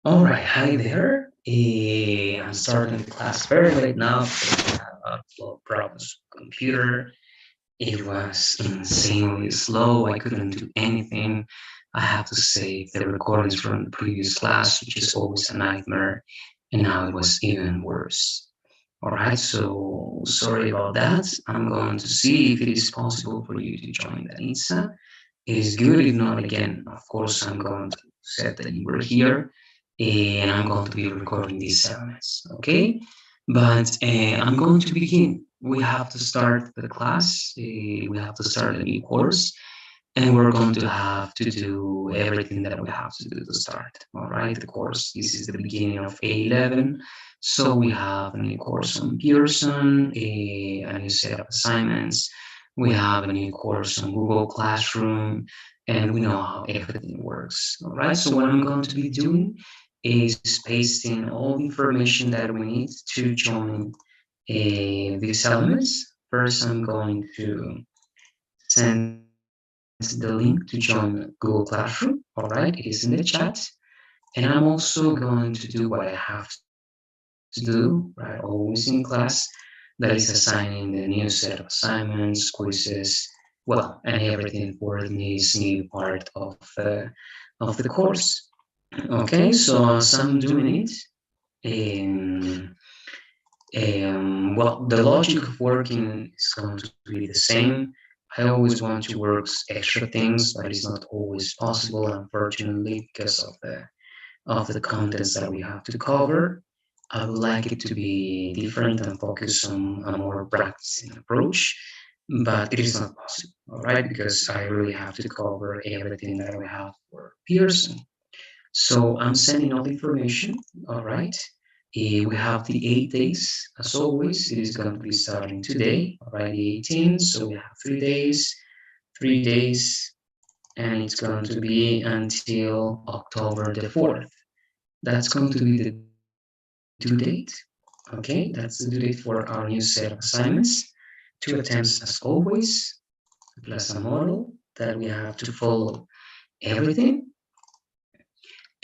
All right, hi there. I'm starting the class very late now because I have a lot of problems with the computer. It was insanely slow. I couldn't do anything. I have to save the recordings from the previous class, which is always a nightmare. And now it was even worse. All right, so sorry about that. I'm going to see if it is possible for you to join Danisa. It is good. If not, again, of course, I'm going to set that you were here and I'm going to be recording these segments, okay? But I'm going to begin. We have to start the class. We have to start a new course, and we're going to have to do everything that we have to do to start. All right, the course. This is the beginning of A11. So we have a new course on Pearson, a new set of assignments. We have a new course on Google Classroom, and we know how everything works. All right, so what I'm going to be doing is pasting all the information that we need to join these elements. First, I'm going to send the link to join Google Classroom. All right, it is in the chat. And I'm also going to do what I have to do, right, always in class. That is assigning the new set of assignments, quizzes, well, and everything for this new part of the course. Okay, so as I'm doing it, um, well, the logic of working is going to be the same. I always want to work extra things, but it's not always possible, unfortunately, because of the contents that we have to cover. I would like it to be different and focus on a more practicing approach, but it is not possible, all right, because I really have to cover everything that we have for Pearson. So I'm sending all the information, all right. We have the 8 days, as always. It is going to be starting today, all right, the 18th. So we have 3 days, 3 days, and it's going to be until October the 4th. That's going to be the due date. Okay, that's the due date for our new set of assignments. 2 attempts as always, plus a model that we have to follow everything.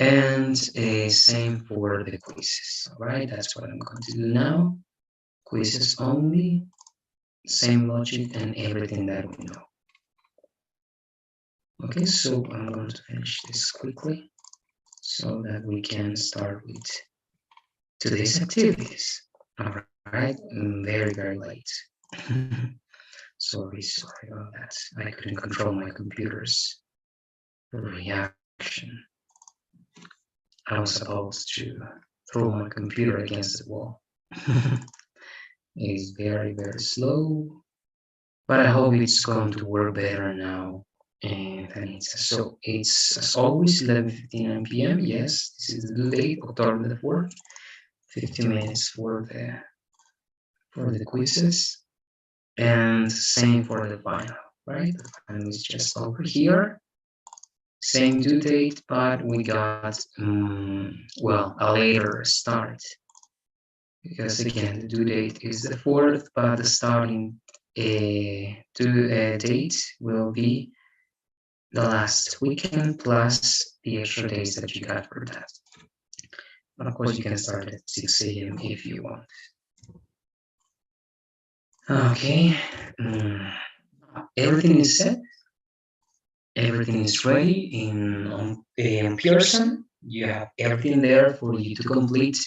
And same for the quizzes. All right, that's what I'm going to do now. Quizzes only, same logic and everything that we know. Okay, so I'm going to finish this quickly so that we can start with today's activities. All right, very, very late. sorry about that. I couldn't control my computer's reaction. I was supposed to throw my computer against the wall. It is very, very slow, but I hope it's going to work better now. And so it's as always 11:59 p.m. Yes, this is the due date, October the 4th. 15 minutes for the quizzes, and same for the final, right? The final is just over here. Same due date, but we got well, a later start, because again the due date is the 4th, but the starting date will be the last weekend plus the extra days that you got for that. But of course, you can start at 6 a.m. if you want. Okay, everything is set. Everything is ready in Pearson. You have everything there for you to complete.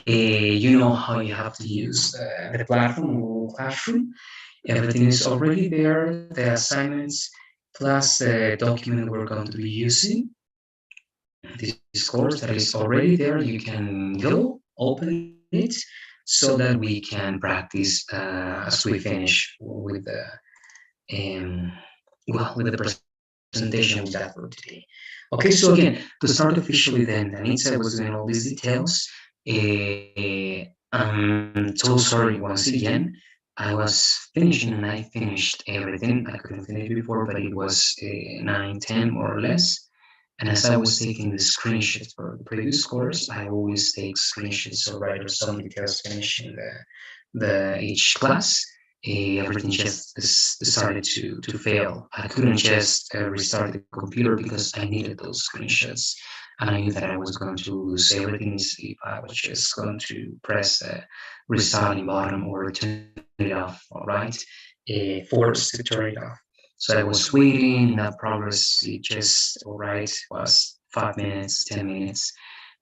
You know how you have to use the platform, Google Classroom. Everything is already there, the assignments, plus the document we're going to be using. This course that is already there, you can go open it so that we can practice as we finish with the well, with the presentation we got for today. Okay, so again, to start officially then, Danitza was doing all these details. I'm so sorry once again. I was finishing and I finished everything. I couldn't finish before, but it was 9, 10 more or less. And as I was taking the screenshots for the previous course, I always take screenshots so right or some details finishing the each class. Everything just started to fail. I couldn't just restart the computer because I needed those screenshots. and I knew that I was going to lose everything if I was just going to press the restarting button or turn it off, all right? Forced to turn it off. So I was waiting, that progress, it just, all right, was 5 minutes, 10 minutes.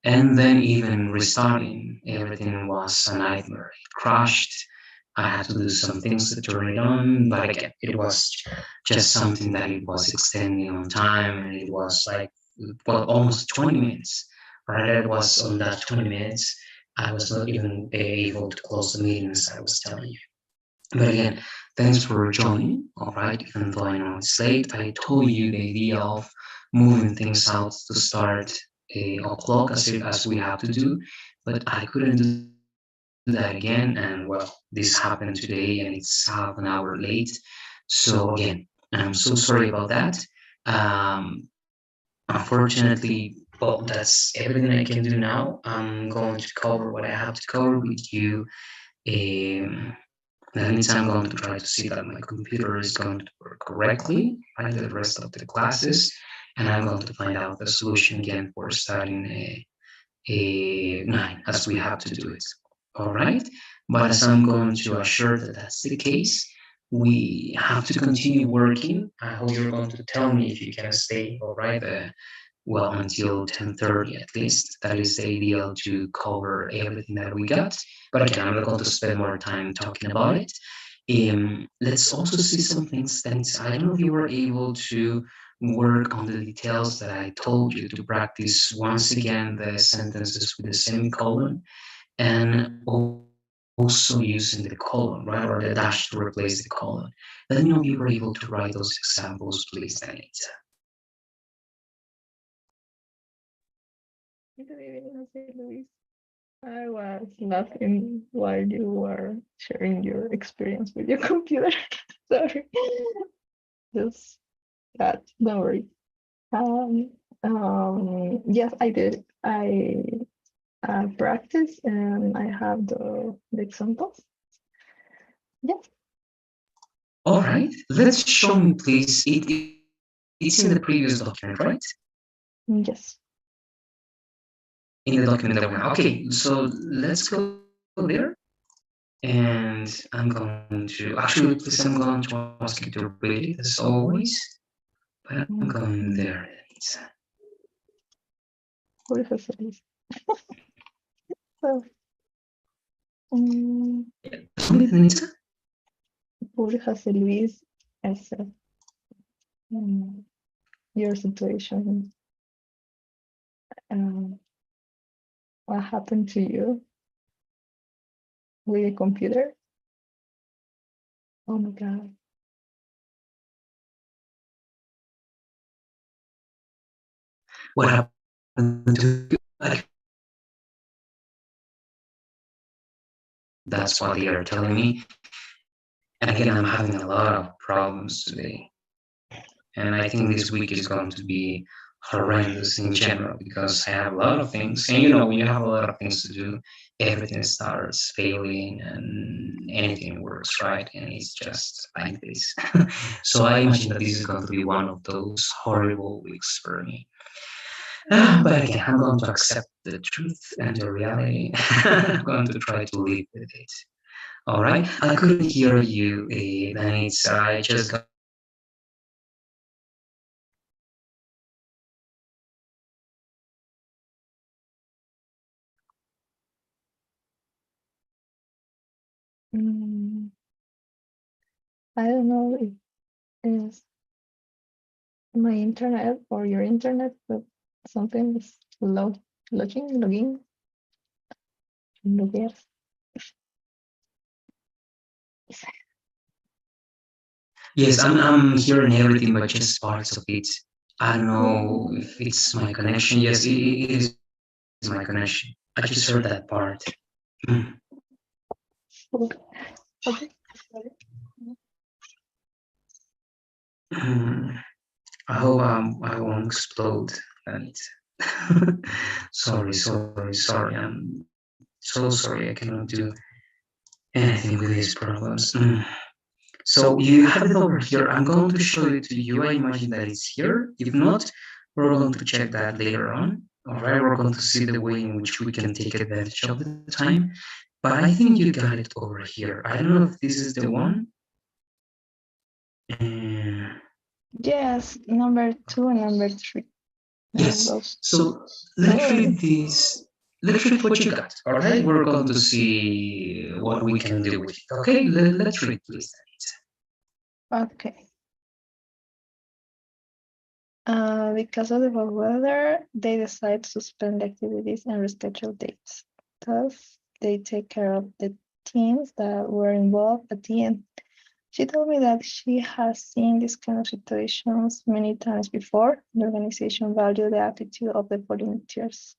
And then even restarting, everything was a nightmare. It crashed. I had to do some things to turn it on, but again, it was just something that it was extending on time, and it was like, well, almost 20 minutes. Right, it was on that 20 minutes. I was not even able to close the meeting as I was telling you. But again, thanks for joining. All right, even though I know it's late, I told you the idea of moving things out to start o'clock as we have to do, but I couldn't do that again. And well, this happened today, and it's half an hour late. So again, I'm so sorry about that. Um, Unfortunately, well, that's everything I can do now. I'm going to cover what I have to cover with you. Um, that means I'm going to try to see that my computer is going to work correctly, right, the rest of the classes, and I'm going to find out the solution again for starting a 9 as we have to do it. All right, but as I'm going to assure that that's the case, we have to continue working. I hope you're going to tell me if you can stay, all right, well, until 10:30 at least. That is the ideal to cover everything that we got. But again, I'm not going to spend more time talking about it. Let's also see some things that I don't know if you were able to work on the details that I told you to practice once again the sentences with the semicolon and also using the colon, right, or the dash to replace the colon. Let me know if you were able to write those examples, please, Danita. Good evening, Jose Luis. I was laughing while you were sharing your experience with your computer. Sorry. Just that. Don't worry. Um, yes, I did. I practiced and I have the examples. Yes. All right, let's show me, please. It's in the previous document, right? Yes. In the document that we have. Okay, so let's go there. And I'm going to, actually, please, I'm going to ask you to repeat it as always. But I'm going there. Por José Luis. So, um, Tell me, Denisa. por José Luis, as your situation. Um, what happened to you with a computer? Oh my God. What happened to you? That's what they are telling me. And again, I'm having a lot of problems today. And I think this week is going to be horrendous in general because I have a lot of things. And you know, when you have a lot of things to do, everything starts failing and anything works, right? And it's just like this. So I imagine that this is going to be one of those horrible weeks for me. But again, I'm going to accept the truth and the reality. I'm going to try to live with it. All right. I couldn't hear you, Denise. I just got. Mm, I don't know if it's my internet or your internet, but something is logging. Loguear. Yes, I'm hearing everything, but just parts of it. I don't know Yeah. if it's my connection. Yes, it is my connection. I just heard that part. Mm. Okay. Mm. I hope I won't explode. And sorry. I'm so sorry. I cannot do anything with these problems. So you have it over here. I'm going to show it to you. I imagine that it's here. If not, we're going to check that later on. All right, we're going to see the way in which we can take advantage of the time. But I think you got it over here. I don't know if this is the one. Uh, Yes, number 2 and number 3. yes. So let's read this. Let's read what you got. All right, we're going to see what we can do with it. Okay, let's read, please. Okay. Because of the bad weather, they decide to suspend activities and reschedule dates. Thus, they take care of the teams that were involved at the end. She told me that she has seen these kind of situations many times before. The organization valued the attitude of the volunteers.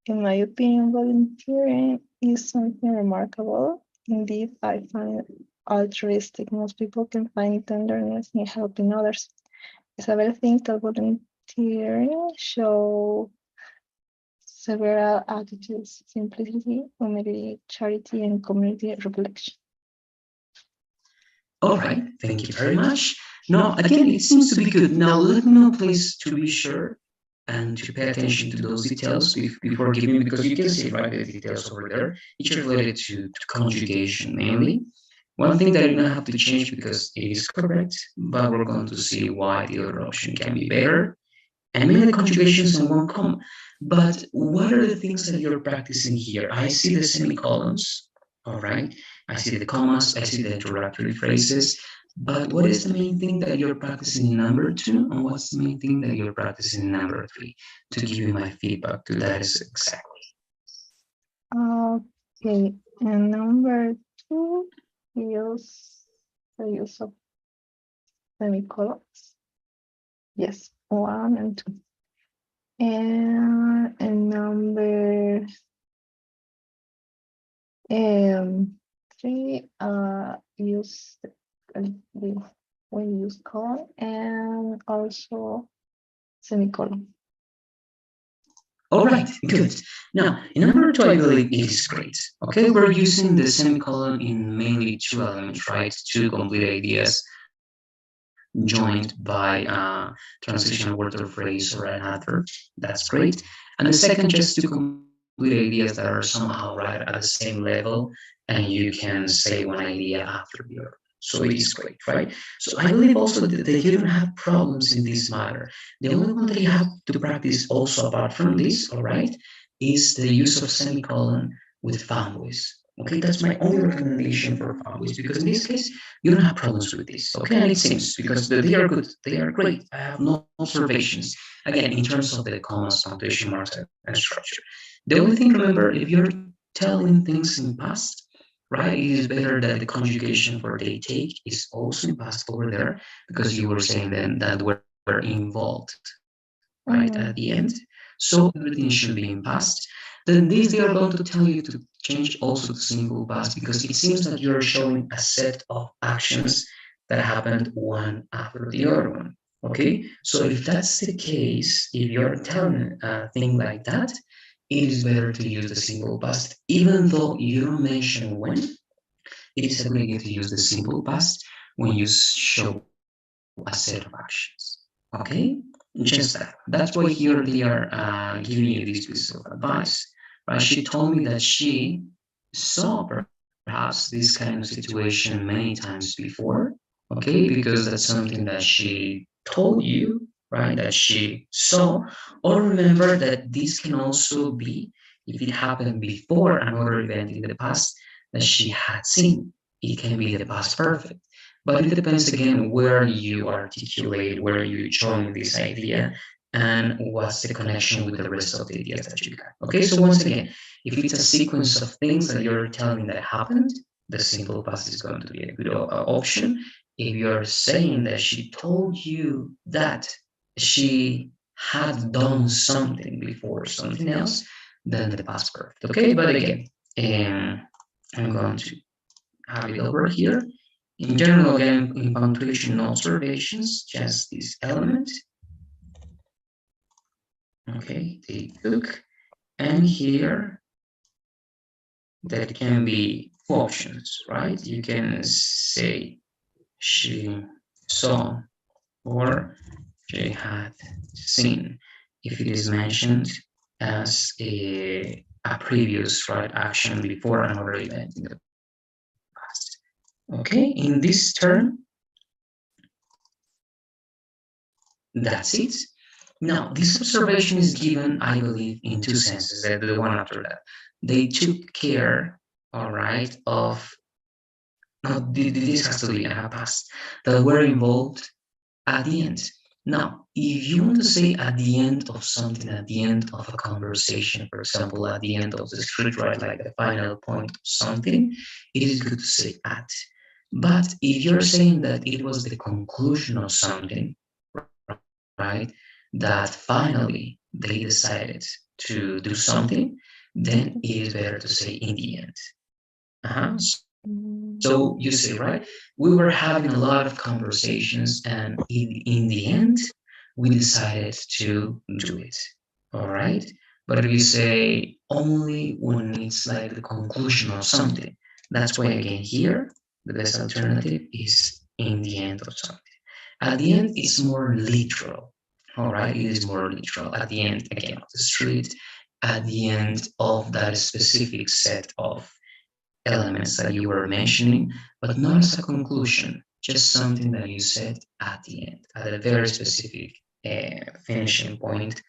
In my opinion, volunteering is something remarkable. Indeed, I find it altruistic. Most people can find tenderness in helping others. Isabel thinks that volunteering shows several attitudes: simplicity, humility, charity, and community reflection. All right, thank you very much. Now, again, it seems to be good. Now, let me know, please, to be sure and to pay attention to those details before giving, because you can see, right, the details over there. It's related to conjugation mainly. One thing that you're going to have to change because it is correct, but we're going to see why the other option can be better. And mainly conjugations in one comma. But what are the things that you're practicing here? I see the semicolons, all right? I see the commas, I see the introductory phrases. But what is the main thing that you're practicing in number two? And what's the main thing that you're practicing in number three? To give you my feedback to that is exactly. Okay, and number 2 is the use of semicolons. Yes, 1 and 2. And number 3, use the when you use colon and also semicolon. All right, good. Now, in number two, I believe it is great. Okay, we're using the semicolon in mainly two elements, right? Two complete ideas joined by transitional word or phrase or an adverb. That's great. And the second, just two complete ideas that are somehow right at the same level, and you can say one idea after the other. So it is great, right? So I believe also that you don't have problems in this matter. The only one that you have to practice also apart from this, all right, is the use of semicolon with found voice. Okay, that's my only recommendation for found voice because in this case you don't have problems with this. Okay, and it seems because they are good, they are great. I have no observations. Again, in terms of the commas, punctuation marks, and structure. The only thing, remember, if you're telling things in past, right, it is better that the conjugation for they take is also in past over there because you were saying then that we're involved, right, at the end. So everything should be in past. Then this they are going to tell you to change also to simple past because it seems that you're showing a set of actions that happened one after the other one. Okay, so if that's the case, if you're telling a thing like that, it is better to use the simple past, even though you don't mention when. It is a great idea to use the simple past when you show a set of actions. Okay, just that. That's why here they are giving you this piece of advice, right? She told me that she saw perhaps this kind of situation many times before. Okay, because that's something that she told you, right? That she saw, or remember that this can also be if it happened before another event in the past that she had seen. It can be the past perfect. But it depends again where you articulate, where you join this idea, and what's the connection with the rest of the ideas that you got. Okay, so once again, if it's a sequence of things that you're telling that happened, the simple past is going to be a good option. If you're saying that she told you that she had done something before, something else, then the past perfect. Okay, but again, I'm going to have it over here. In general, again, in punctuation, no observations, just this element. Okay, they cook. And here, that can be two options, right? You can say she saw or she had seen if it is mentioned as a previous right action before another event in the past. Okay, in this term, that's it. Now, this observation is given, I believe, in two senses, the one after that. They took care, all right, of, no, this has to be a past, that were involved at the end. Now, if you want to say at the end of something, at the end of a conversation, for example, at the end of the street, right, like the final point of something, it is good to say at. But if you're saying that it was the conclusion of something, right, that finally they decided to do something, then it is better to say in the end. So you see, right? We were having a lot of conversations, and in the end, we decided to do it. All right. But if you say only when it's like the conclusion of something, that's why again here the best alternative is in the end of something. At the end, it's more literal. All right, it is more literal. At the end, again, of the street, at the end of that specific set of elements that you were mentioning, but not as a conclusion, just something that you said at the end, at a very specific finishing point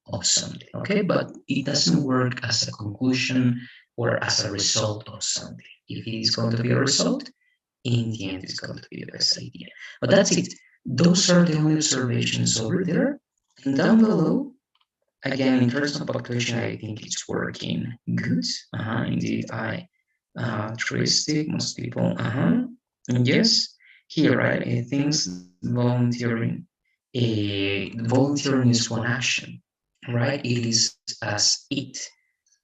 of something. Okay, but it doesn't work as a conclusion or as a result of something. If it is going to be a result, in the end, it's going to be the best idea. But that's it. Those are the only observations over there. And down below, again, in terms of punctuation, I think it's working good. Indeed, I altruistic, most people. And yes, here, right? Things volunteering. Volunteering is one action, right? It is as it.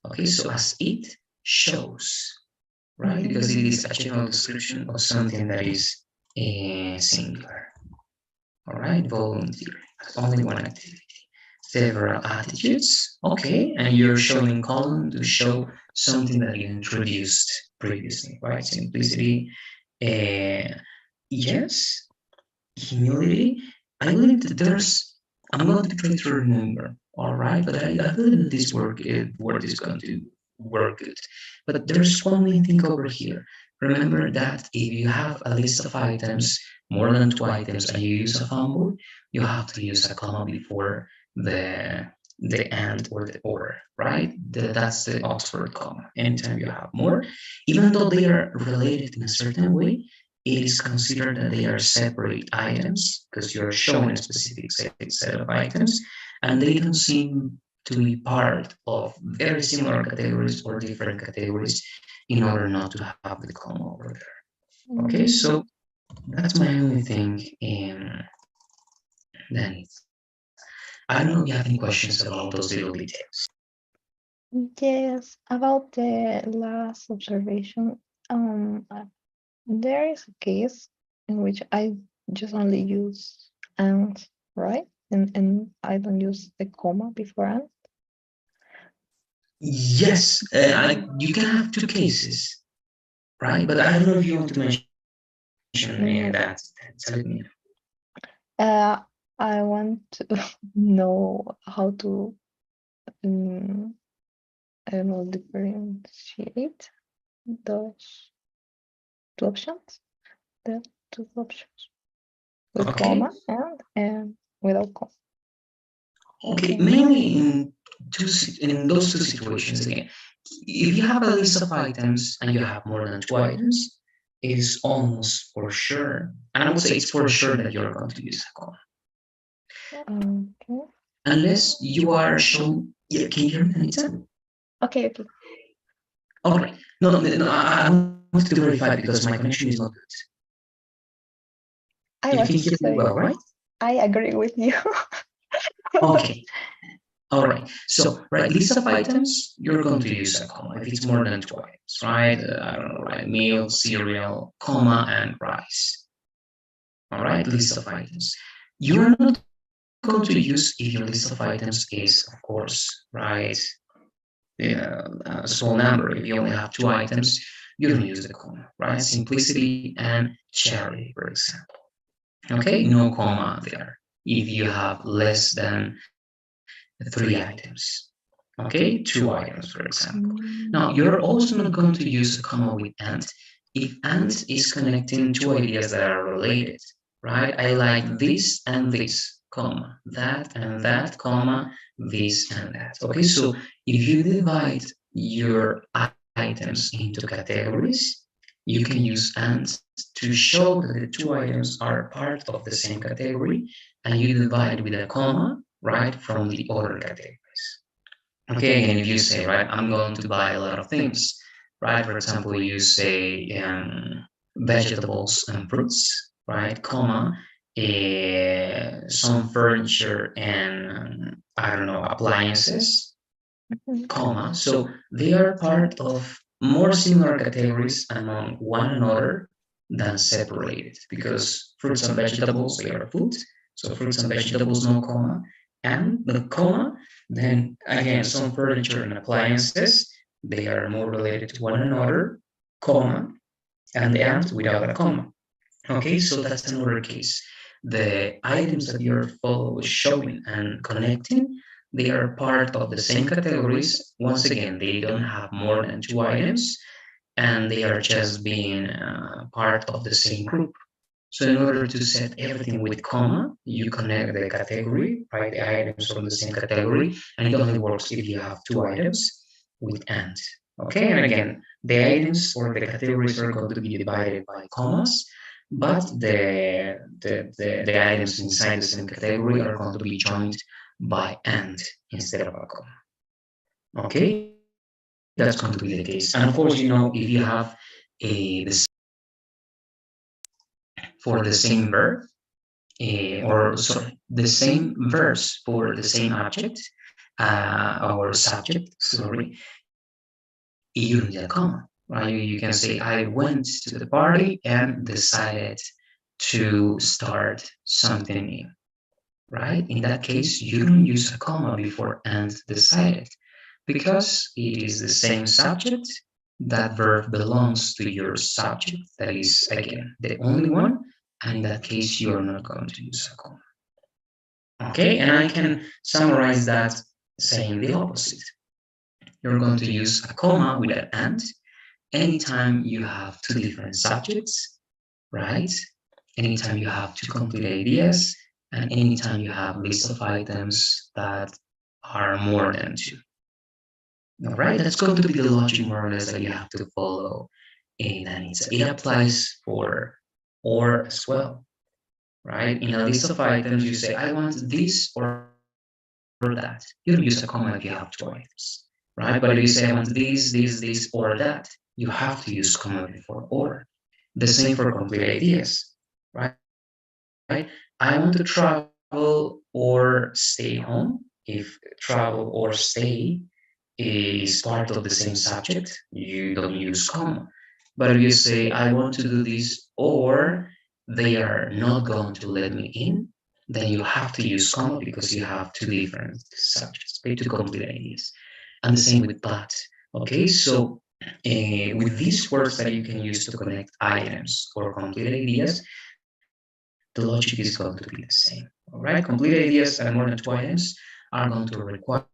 Okay, so as it shows, right? Because it is a general description of something that is singular. All right, volunteering. Only one activity. Several attitudes. Okay, and you're showing column to show something that you introduced previously, right? Simplicity. Yes, humility. I believe that there's. I'm going to try to remember. All right, but I believe that this word is going to work good. But there's one main thing over here. Remember that if you have a list of items, more than two items, and you use a fumble, you have to use a comma before the the and or the or, right? That's the Oxford comma. Anytime you have more, even though they are related in a certain way, it is considered that they are separate items because you're showing a specific set of items, and they don't seem to be part of very similar categories or different categories in order not to have the comma over there. Okay, so that's my only thing in then. I don't know if you have any questions about those little details. Yes, about the last observation, there is a case in which I just only use and, right? And I don't use the comma before and. Yes, you can have two cases, right? But I don't know if you want to mention that. Let me know. Uh, I want to know how to, um, I don't know, differentiate those two options, the two options with Okay. comma and without comma. Okay, mainly in those two situations again. If you have a list of items and you have more than two items, it is almost for sure, and I would say it's for sure that you're going to use a comma. Okay. Unless you are shown. Yeah, can you hear me, Anita? Okay, okay. All right. No. I wanted to verify because my connection is not good. I You was can hear me well, saying, right? I agree with you. Okay. All right. So, right, list of items, you're going to use a comma if it's more than two items, right? I don't know, right? Meal, cereal, comma, and rice. All right, list of items. You're not going to use if your list of items is, of course, right? A small number. If you only have two items, you don't use the comma, right? Simplicity and charity, for example. Okay, no comma there. If you have less than three items. Okay, 2 items, for example. Now, you're also not going to use a comma with and if and is connecting two ideas that are related, right? I like this and this, comma, that and that, comma, this and that. Okay, so if you divide your items into categories, you can use and to show that the two items are part of the same category, and you divide with a comma, right, from the other categories. Okay, again, if you say, right, I'm going to buy a lot of things, right? For example, you say vegetables and fruits, right, comma, some furniture and, I don't know, appliances, comma. So they are part of more similar categories among one another than separated because fruits and vegetables, they are food. So fruits and vegetables, no comma. And the comma, then again, some furniture and appliances, they are more related to one another, comma, and the and without a comma. Okay, so that's another case. The items that you're showing and connecting, they are part of the same categories. Once again, they don't have more than two items, and they are just being part of the same group. So in order to set everything with comma, you connect the category, right? The items from the same category, and it only works if you have two items with and. Okay, and again, the items or the categories are going to be divided by commas, but the items inside the same category are going to be joined by and instead of a comma. Okay, that's going to be the case. And of course, if you have the for the same verb, or sorry, the same verbs for the same object or subject, sorry, you don't need a comma, right? You can say, I went to the party and decided to start something new, right? In that case, you don't use a comma before and decided because it is the same subject. That verb belongs to your subject. That is, again, the only one. And in that case, you're not going to use a comma. Okay, and I can summarize that saying the opposite. You're going to use a comma with an and anytime you have two different subjects, right? Anytime you have two complete ideas, and anytime you have list of items that are more than two. All right, that's going to be the logic more or less that you have to follow. And it applies for or as well, right? In a list of items, you say, I want this or that. You don't use a comma if you have two items, right? But if you say, I want this, or that, you have to use comma before or. The same for complete ideas, right? I want to travel or stay home. If travel or stay is part of the same subject, you don't use comma. But if you say, I want to do this or they are not going to let me in, then you have to use comma because you have two different subjects, okay, two complete ideas. And the same with but. Okay, so with these words that you can use to connect items or complete ideas, the logic is going to be the same. All right, complete ideas and more than two items are going to require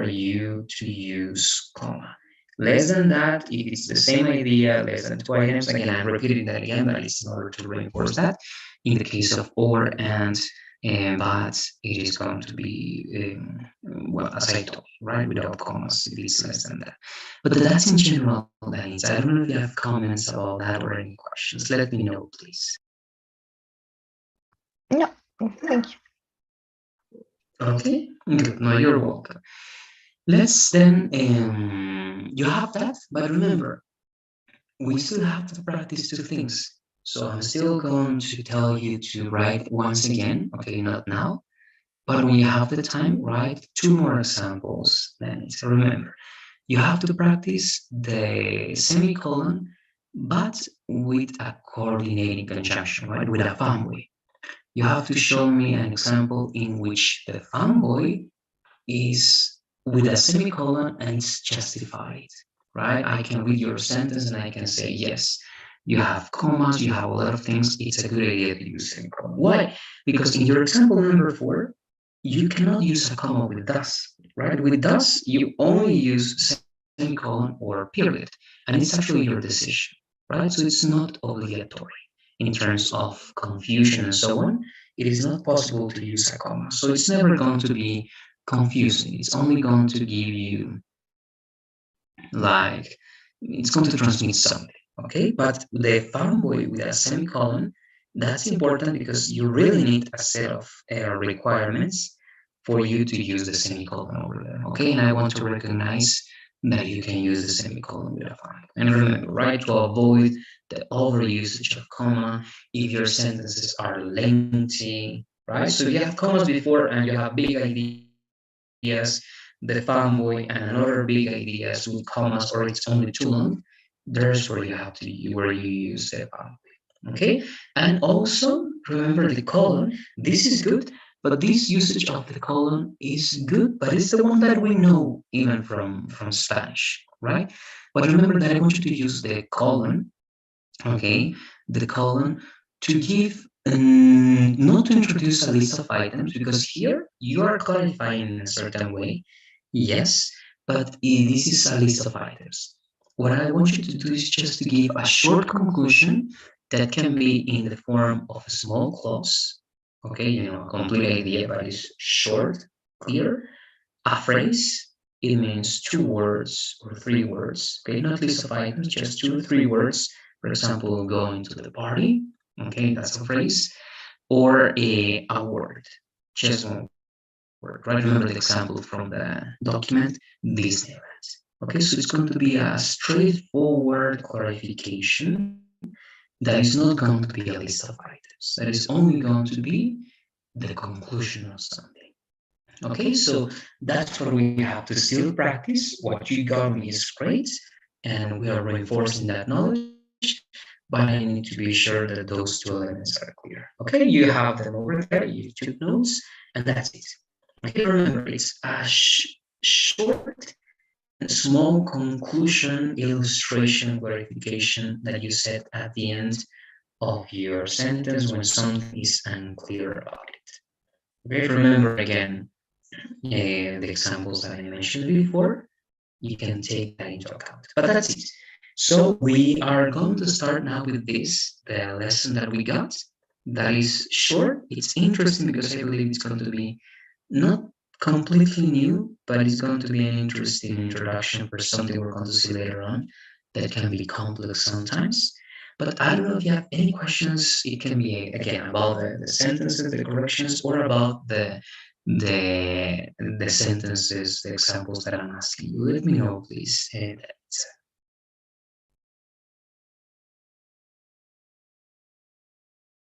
you to use comma. Less than that, if it's the same idea, less than two items, again, I'm repeating that again, but it's in order to reinforce that. In the case of or and but, it is going to be, well, as I told you, right, without commas, if it's less than that. But that's in general, Denise. I don't know if you have comments about that or any questions. Let me know, please. No, thank you. Okay, good. No, you're welcome. Let's then, you have that, but remember, we still have to practice two things. So I'm still going to tell you to write once again, okay, not now, but when you have the time, write two more examples. Then remember, you have to practice the semicolon, but with a coordinating conjunction, right? With a fanboy. You have to show me an example in which the fanboy is with a semicolon and it's justified, right? I can read your sentence and I can say, yes, you have commas, you have a lot of things. It's a good idea to use semicolon. Why? Because in your example number 4, you cannot use a comma with thus. right? With does, you only use semicolon or period, and it's actually your decision, right? So it's not obligatory. In terms of confusion and so on, it is not possible to use a comma. So it's never going to be confusing. It's only going to give you like it's going to transmit something. Okay, but the fanboy with a semicolon, that's important because you really need a set of requirements for you to use the semicolon over there. Okay, and I want to recognize that you can use the semicolon with a fanboy. And remember, right, to avoid the overusage of comma, if your sentences are lengthy, right? So if you have commas before and you have big ideas, the fanboy and another big ideas with commas, or it's only too long, there's where you have to where you use the fanboy. Okay, and also remember the colon. This is good, but this usage of the colon is good, but it's the one that we know even from Spanish, right? But remember that I want you to use the colon, okay, the colon to give not to introduce a list of items because here you are clarifying in a certain way, yes, but this is a list of items. What I want you to do is just to give a short conclusion that can be in the form of a small clause, okay, a complete idea, but it's short, clear, a phrase, it means 2 words or 3 words, okay, not list of items, just 2 or 3 words. For example, going to the party, okay, that's a phrase, or a word, just 1 word, right? Remember the example from the document, Disneyland. Okay, so it's going to be a straightforward clarification that is not going to be a list of items. That is only going to be the conclusion of something. Okay, so that's what we have to still practice. What you got me is great, and we are reinforcing that knowledge, but I need to be sure that those 2 elements are clear. Okay, you have them over there, you took notes, and that's it. Okay, remember, it's a short and small conclusion, illustration, clarification that you set at the end of your sentence when something is unclear about it. Okay, remember again, the examples that I mentioned before, you can take that into account. But that's it. So we are going to start now with this, the lesson that we got. That is short. It's interesting because I believe it's going to be not completely new, but it's going to be an interesting introduction for something we're going to see later on that can be complex sometimes. But I don't know if you have any questions. It can be again about the sentences, the corrections, or about the sentences, the examples that I'm asking you. Let me know, please.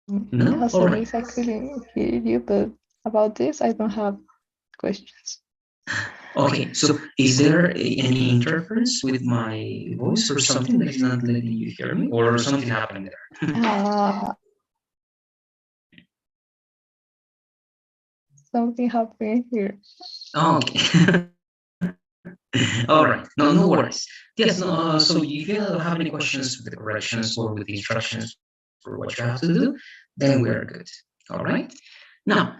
No? Yeah, All right. sorry, I couldn't hear you, but about this, I don't have questions. Okay, so is there any interference with my voice or something that is not letting you hear me, or something happening there? Uh, something happened here. Okay. All right. No, no worries. Yes. No. So if you don't have any questions with the corrections or with the instructions for what you have to do, then we're good. All right. Now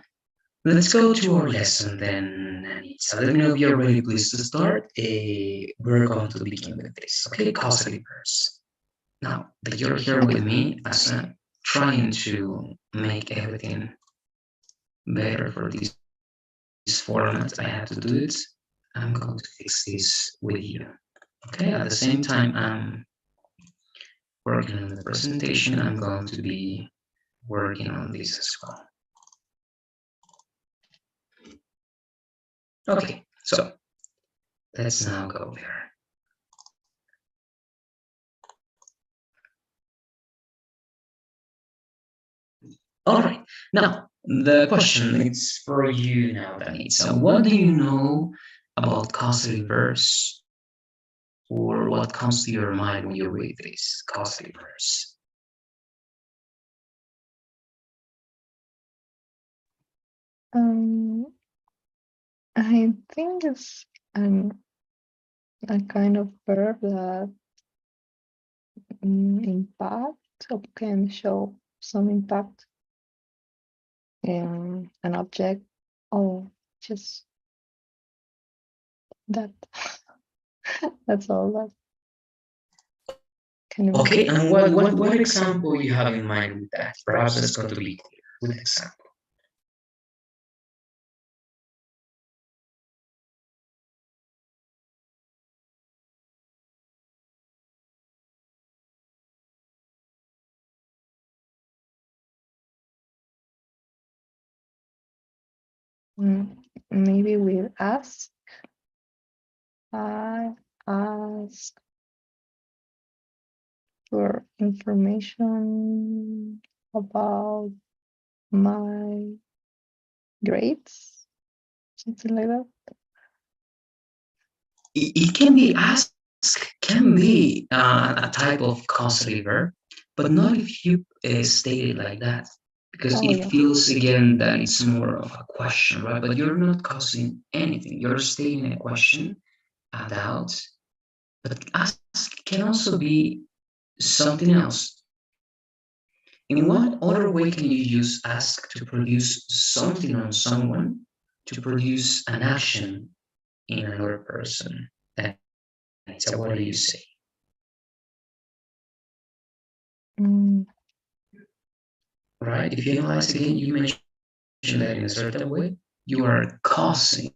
let's go to our lesson then, Anita. Let me know if you're ready, please, to start. We're going to begin with this. Okay, causative verbs. Now that you're here with me, as I'm trying to make everything better for this format, I have to do it. I'm going to fix this with you. Okay, at the same time, I'm working on the presentation. I'm going to be working on this as well. Okay, so let's now go there. All right, now the question is for you now, Danitza. What do you know about causative verbs, or what comes to your mind when you read these causative verbs? Um, I think it's a kind of verb that impact or can show some impact in an object or just that that's all that kind of. Okay, and what example you have in mind with that? Perhaps that's going to be clear with an example. Maybe we'll I ask for information about my grades, something like that. It can be ask, can be a type of causative verb, but not if you state it like that, because Oh it yeah. feels again that it's more of a question, right? But you're not causing anything. You're stating a question, a doubt. But ask can also be something else. In what other way can you use ask to produce something on someone, to produce an action in another person? And so what do you say? Mm, Right? If you analyze again, you mentioned that in a certain way, you are causing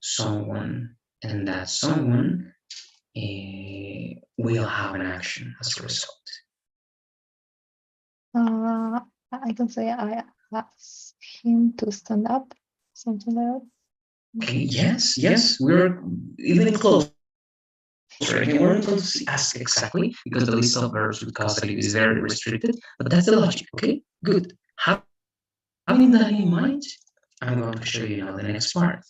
someone, and that someone will have an action as a result. I can say I asked him to stand up, something like that. Okay, yes, we're even closer. Again, we're not going to ask exactly because the list of verbs with causative is very restricted, but that's the logic, okay? Good. Having that in mind, I'm going to show you now the next part.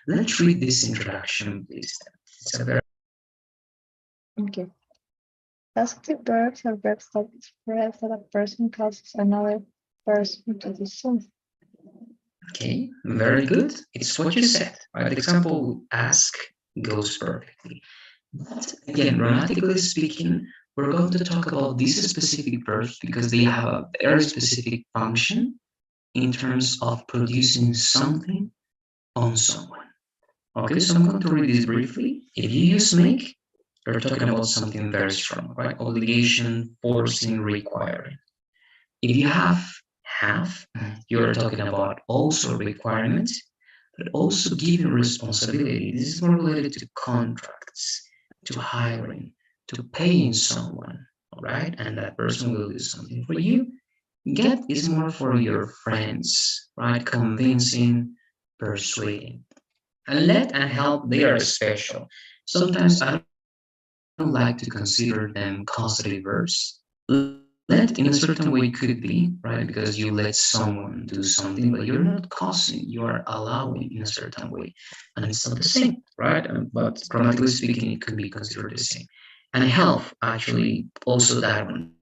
Let's read this introduction, please. It's a very Okay. Positive verbs are verbs that express that a person causes another person to do something. okay, very good. It's what you said, right? The example ask goes perfectly. But again, grammatically speaking, we're going to talk about these specific verbs because they have a very specific function in terms of producing something on someone. Okay, so I'm going to read this briefly. If you use make, you're talking about something very strong, right? Obligation, forcing, requiring. If you have, you're talking about also requirements, but also giving responsibility. This is more related to contracts, to hiring, to paying someone, all right? And that person will do something for you. Get is more for your friends, right? Convincing, persuading. And let and help, they are special. Sometimes I don't like to consider them causative verbs. Let in a certain way could be, right? Because you let someone do something, but you're not causing, you are allowing in a certain way. And it's not the same, right? But grammatically speaking, it could be considered the same. And health, actually, also that one.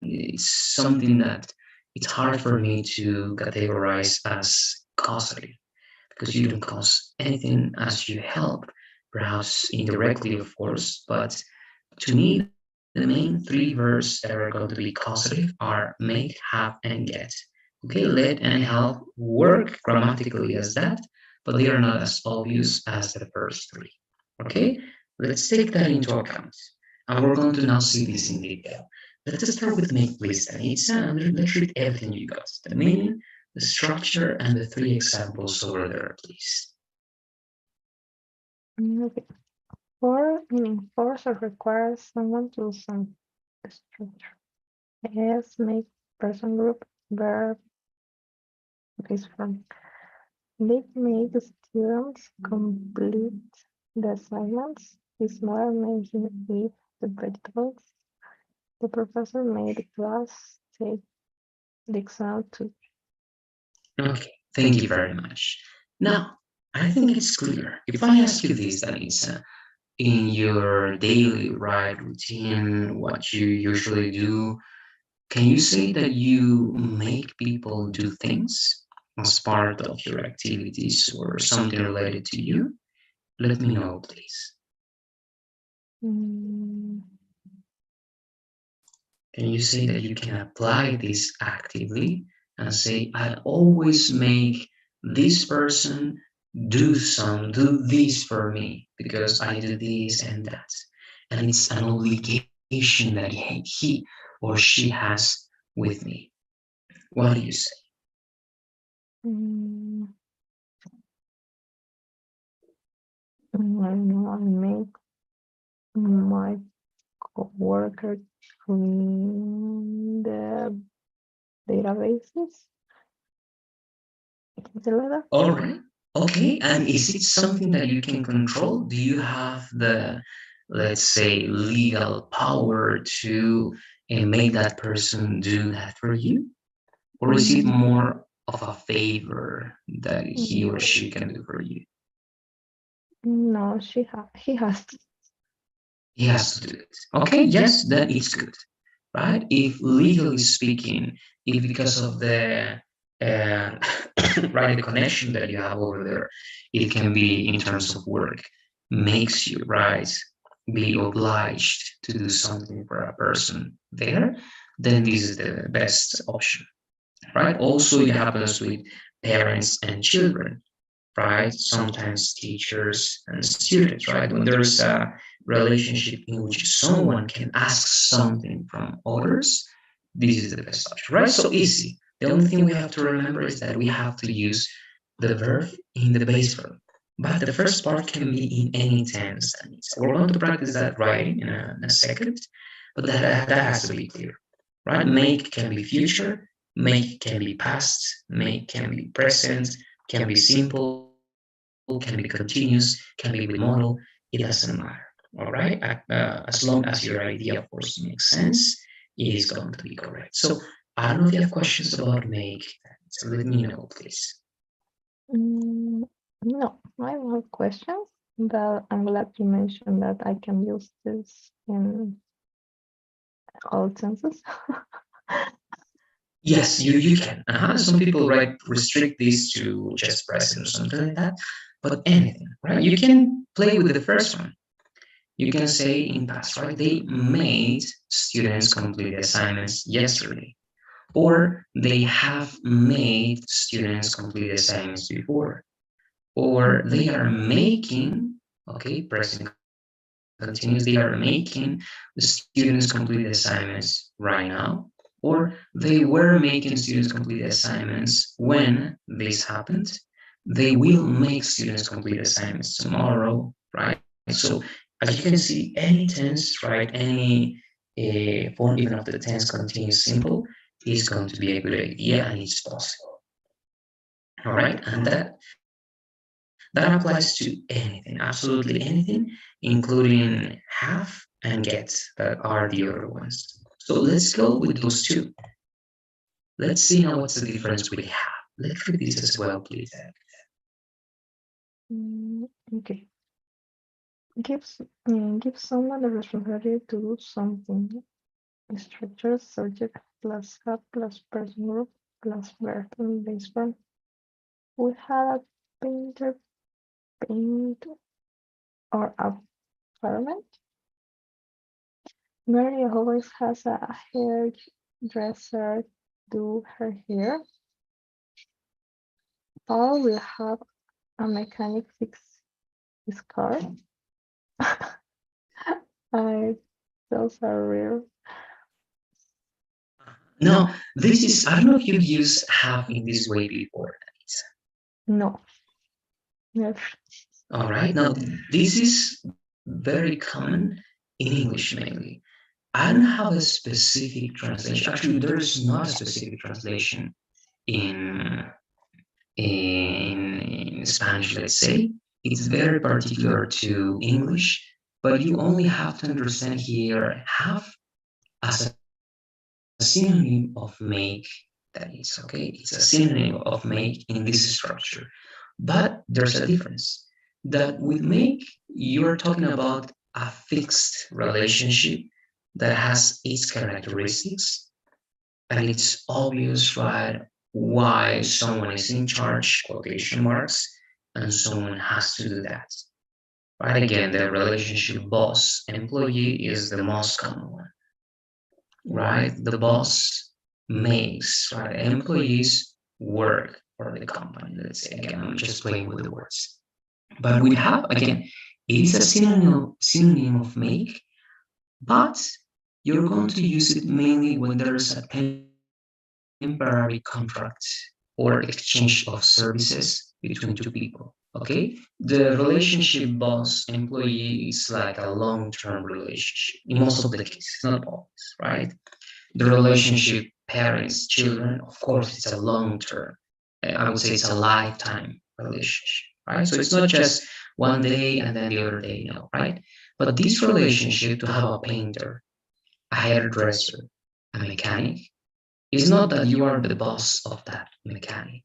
It's something that it's hard for me to categorize as causative because you don't cause anything as you help, perhaps indirectly, of course. But to me, the main three verbs that are going to be causative are make, have, and get. Okay, let and help work grammatically as that, but they are not as obvious as the first three. Okay, let's take that into account. And we're going to now see this in detail. Let's start with make, please, Anitza, and let's read everything you got. The meaning, the structure, and the three examples over there, please. Okay. For meaning force or requires someone to do some structure. S make person group verb is from. They make students complete the assignments. His mother made him eat the vegetables. The professor made the class take the exam too. Okay, thank you very much. Now, I think it's clear. If I ask you this, Danisa, in your daily right routine, what you usually do, can you say that you make people do things as part of your activities or something related to you? Let me know, please. Mm, Can you say that you can apply this actively and say, I always make this person do this for me because I do this and that. And it's an obligation that he or she has with me. What do you say? Mm, I don't know, I make my coworker clean the databases. The letter? All right. Okay. And is it something that you can control? Do you have the, let's say, legal power to make that person do that for you? Or is it Mm, more of a favor that he or mm, she can do for you? no, he has to. He has to do it. Okay, yes, then it's good, right? If legally speaking, if because of the uh, right the connection that you have over there, it can be in terms of work, makes you right be obliged to do something for a person there, then this is the best option, right? Also, it happens with parents and children, right? Sometimes teachers and students, right? When there's a relationship in which someone can ask something from others, this is the best option, right? So easy. The only thing we have to remember is that we have to use the verb in the base form. But the first part can be in any tense. We're going to practice that writing in a second, but that has to be clear, right? Make can be future, make can be past, make can be present, can be simple, can be continuous, can be with model. It doesn't matter. All right. As long as your idea, of course, makes sense, it is going to be correct. So I don't know if you have questions about make. So let me know, please. Mm, no, I don't have questions, but I'm glad you mentioned that I can use this in all senses. Yes, you can. Some people restrict this to just present or something like that, but anything, right? You can play with the first one. You can say in past, right? They made students complete the assignments yesterday, or they have made students complete the assignments before, or they are making, okay, present continuous, they are making the students complete the assignments right now, or they were making students complete the assignments when this happened. They will make students complete the assignments tomorrow, right? So as you can see, any tense, right, any form, even of the tense continuous simple, is going to be a good idea and it's possible. All right, and that applies to anything, absolutely anything, including have and get, that are the other ones. So let's go with those two. Let's see now what's the difference with have. Let's read this as well, please. Okay. Give someone the responsibility to do something. Structure subject plus have plus person group plus verb and base form. We had a painter paint or apartment. Mary always has a hairdresser do her hair. Paul will have a mechanic fix his car. I Those are real. No, this is, I don't know if you've used have in this way before. No, never. All right, now this is very common in English mainly. I don't have a specific translation. Actually, there's not a specific translation in in Spanish, let's say. It's very particular to English, but you only have to understand here have as a synonym of make. That is okay. It's a synonym of make in this structure. But there's a difference that with make, you're talking about a fixed relationship that has its characteristics, and it's obvious, right, why someone is in charge, quotation marks, and someone has to do that. Right, again, the relationship boss employee is the most common one, right? The boss makes, right, employees work. or the company. Let's say again, I'm just playing with the words. But with have, again, it is a synonym of make, but you're going to use it mainly when there's a temporary contract or exchange of services between two people. Okay, the relationship boss-employee is like a long-term relationship in most of the cases, not always, right? The relationship parents-children, of course, it's a long-term. I would say it's a lifetime relationship, right? So it's not just one day and then the other day, no, right? But this relationship to have a painter, a hairdresser, a mechanic, is not that you are the boss of that mechanic,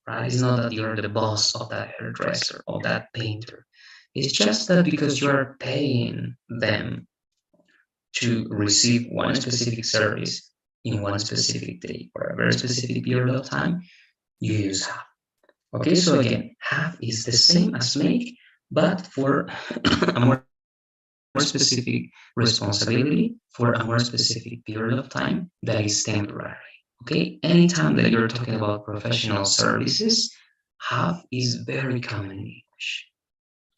right? It's not that you're the boss of that hairdresser, of that painter. It's just that because you're paying them to receive one specific service in one specific day or a very specific period of time, you use have. Okay, so again, have is the same as make, but for a more specific responsibility, for a more specific period of time that is temporary. Okay, anytime that you're talking about professional services, have is very common in English.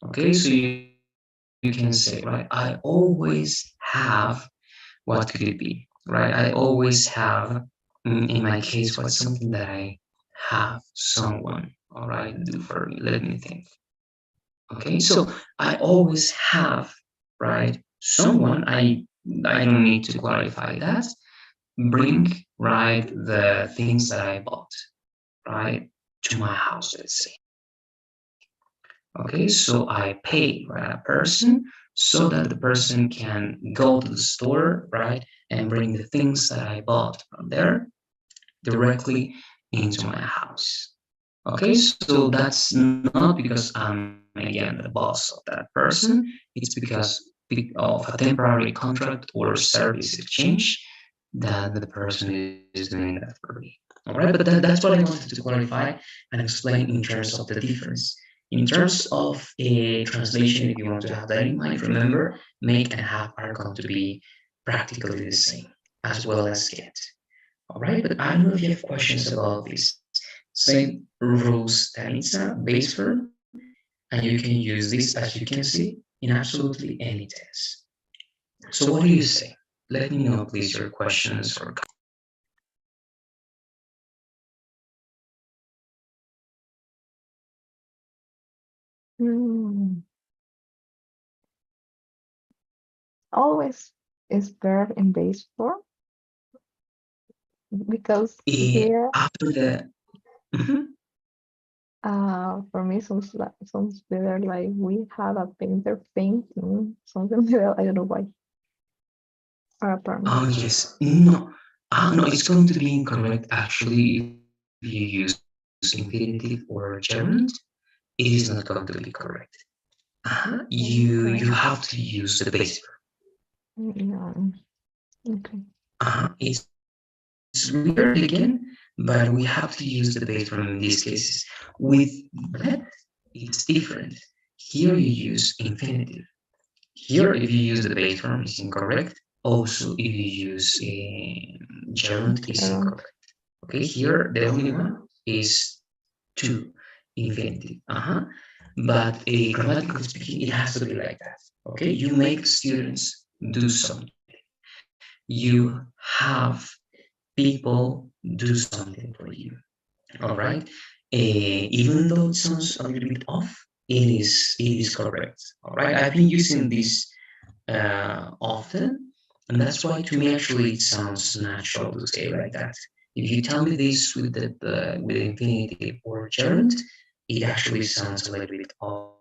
Okay, so you can say, right, I always have, what could it be, right? I always have, in my case, what's something that I have someone, all right, do for me. Let me think. Okay, so I always have, right, someone, I don't need to qualify that, bring, right, the things that I bought, right, to my house, let's say. Okay, so I pay, right, a person so that the person can go to the store, right, and bring the things that I bought from there directly into my house. Okay, so that's not because I'm again the boss of that person, it's because of a temporary contract or service exchange that the person is doing that for me. All right, but that's what I wanted to qualify and explain in terms of the difference. In terms of a translation, if you want to have that in mind, remember make and have are going to be practically the same as well as get. All right, but I don't know if you have questions about this. Same rules that it's a base verb, and you can use this, as you can see, in absolutely any tense. So what do you say? Let me know, please, your questions or Mm, always is verb in base form because here, after the. Mhm. for me, sounds better like we have a painter painting something like that. I don't know why. Or a permit. Oh yes, no, no, it's going to be incorrect actually if you use infinitive or gerund. It is not going to be correct. You have Okay. to use the base verb. Yeah. Okay. It's weird again, but we have to use the base verb in these cases. With that, it's different. Here you use infinitive. Here, if you use the base form, is incorrect. Also, if you use a gerund, is incorrect. Around. Okay, here the only one is to infinitive. But grammatically speaking, it has to be like that. Okay, you make students do something. You have people do something for you. All right. Even though it sounds a little bit off, it is correct. All right. I've been using this often, and that's why to me actually it sounds natural to say like that. If you tell me this with infinitive or gerund, it actually sounds a little bit off,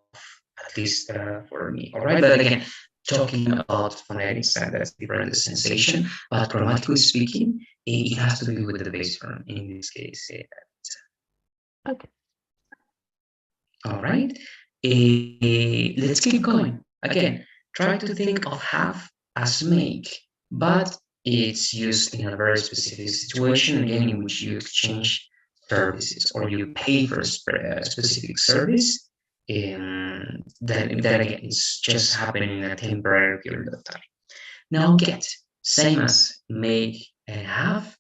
at least for me. All right, but again, talking about phonetics, that's different the sensation. But grammatically speaking, it has to be with the base form. In this case, Okay. all right. Let's keep going. Again, try to think of have as make, but it's used in a very specific situation, again, in which you exchange services or you pay for a specific service. That again, it's just happening in a temporary period of time. Now, get, same as make and have,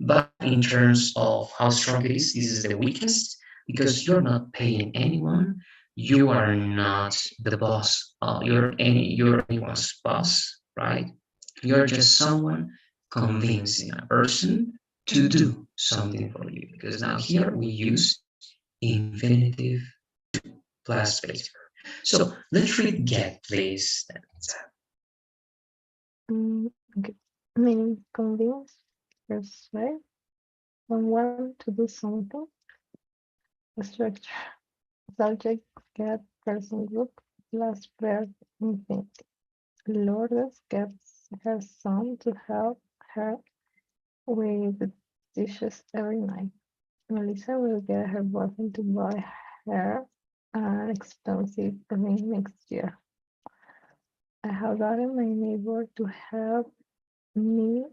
But in terms of how strong it is, this is the weakest because you're not paying anyone. You are not the boss. You're anyone's boss, right? You're just someone convincing a person to do something for you. Because now here we use infinitive plus base verb. So let's read get, please. Okay. Meaning convince, persuade someone to do something. Structure. Subject, get, person, group, plus verb, infinitive. Lourdes gets her son to help her with the dishes every night. Melissa will get her boyfriend to buy her an expensive ring next year. I have gotten my neighbor to help me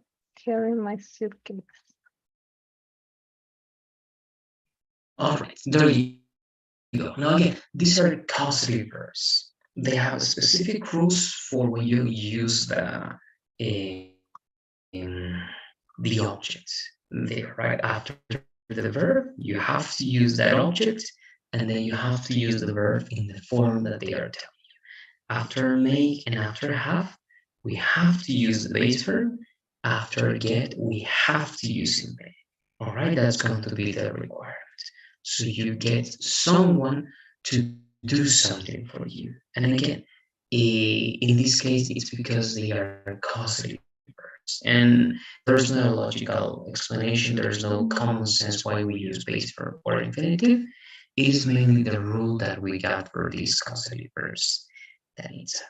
carry my suitcase. All right, there you go. Now again, these are causative verbs. They have specific rules for when you use the object there, right? After the verb, you have to use that object, and then you have to use the verb in the form that they are telling you. After make and after have, we have to use the base verb. After get, we have to use in main. All right, that's going to be the requirement. So you get someone to do something for you. And again, in this case, it's because they are causative verbs. And there's no logical explanation, there's no common sense why we use base verb or infinitive. It is mainly the rule that we got for these causative verbs that it's.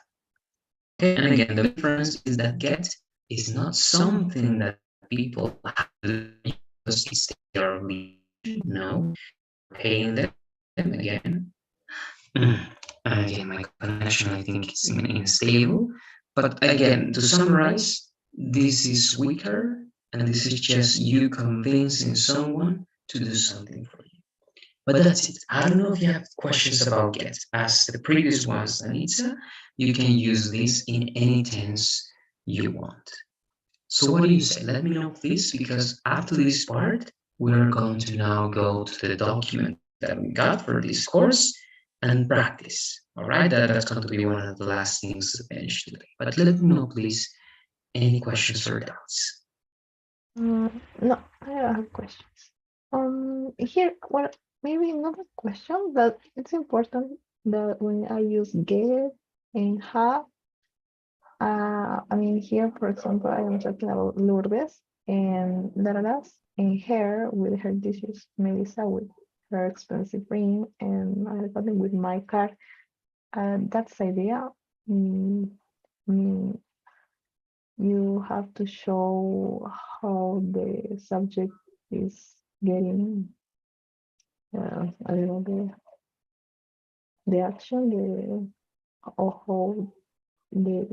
Okay, and again, the difference is that get is not something that people have to do because it's their obligation. No, paying them again. And again, my connection I think is unstable. But again, to summarize, this is weaker, and this is just you convincing someone to do something for you. But that's it. I don't know if you have questions about get. As the previous ones, Anita, you can use this in any tense you want. So what do you say? Let me know, please, because after this part, we're going to now go to the document that we got for this course and practice. All right, that's going to be one of the last things to finish today. But let me know, please, any questions or doubts. No, I don't have questions. Here, well, maybe not a question, but it's important that when I use get and have, I mean, here, for example, I am talking about Lourdes and Daralas and her with her dishes, Melissa with her expensive ring, and I got it with my car. That's the idea. Mm, I mean, you have to show how the subject is getting I don't know the action, or how the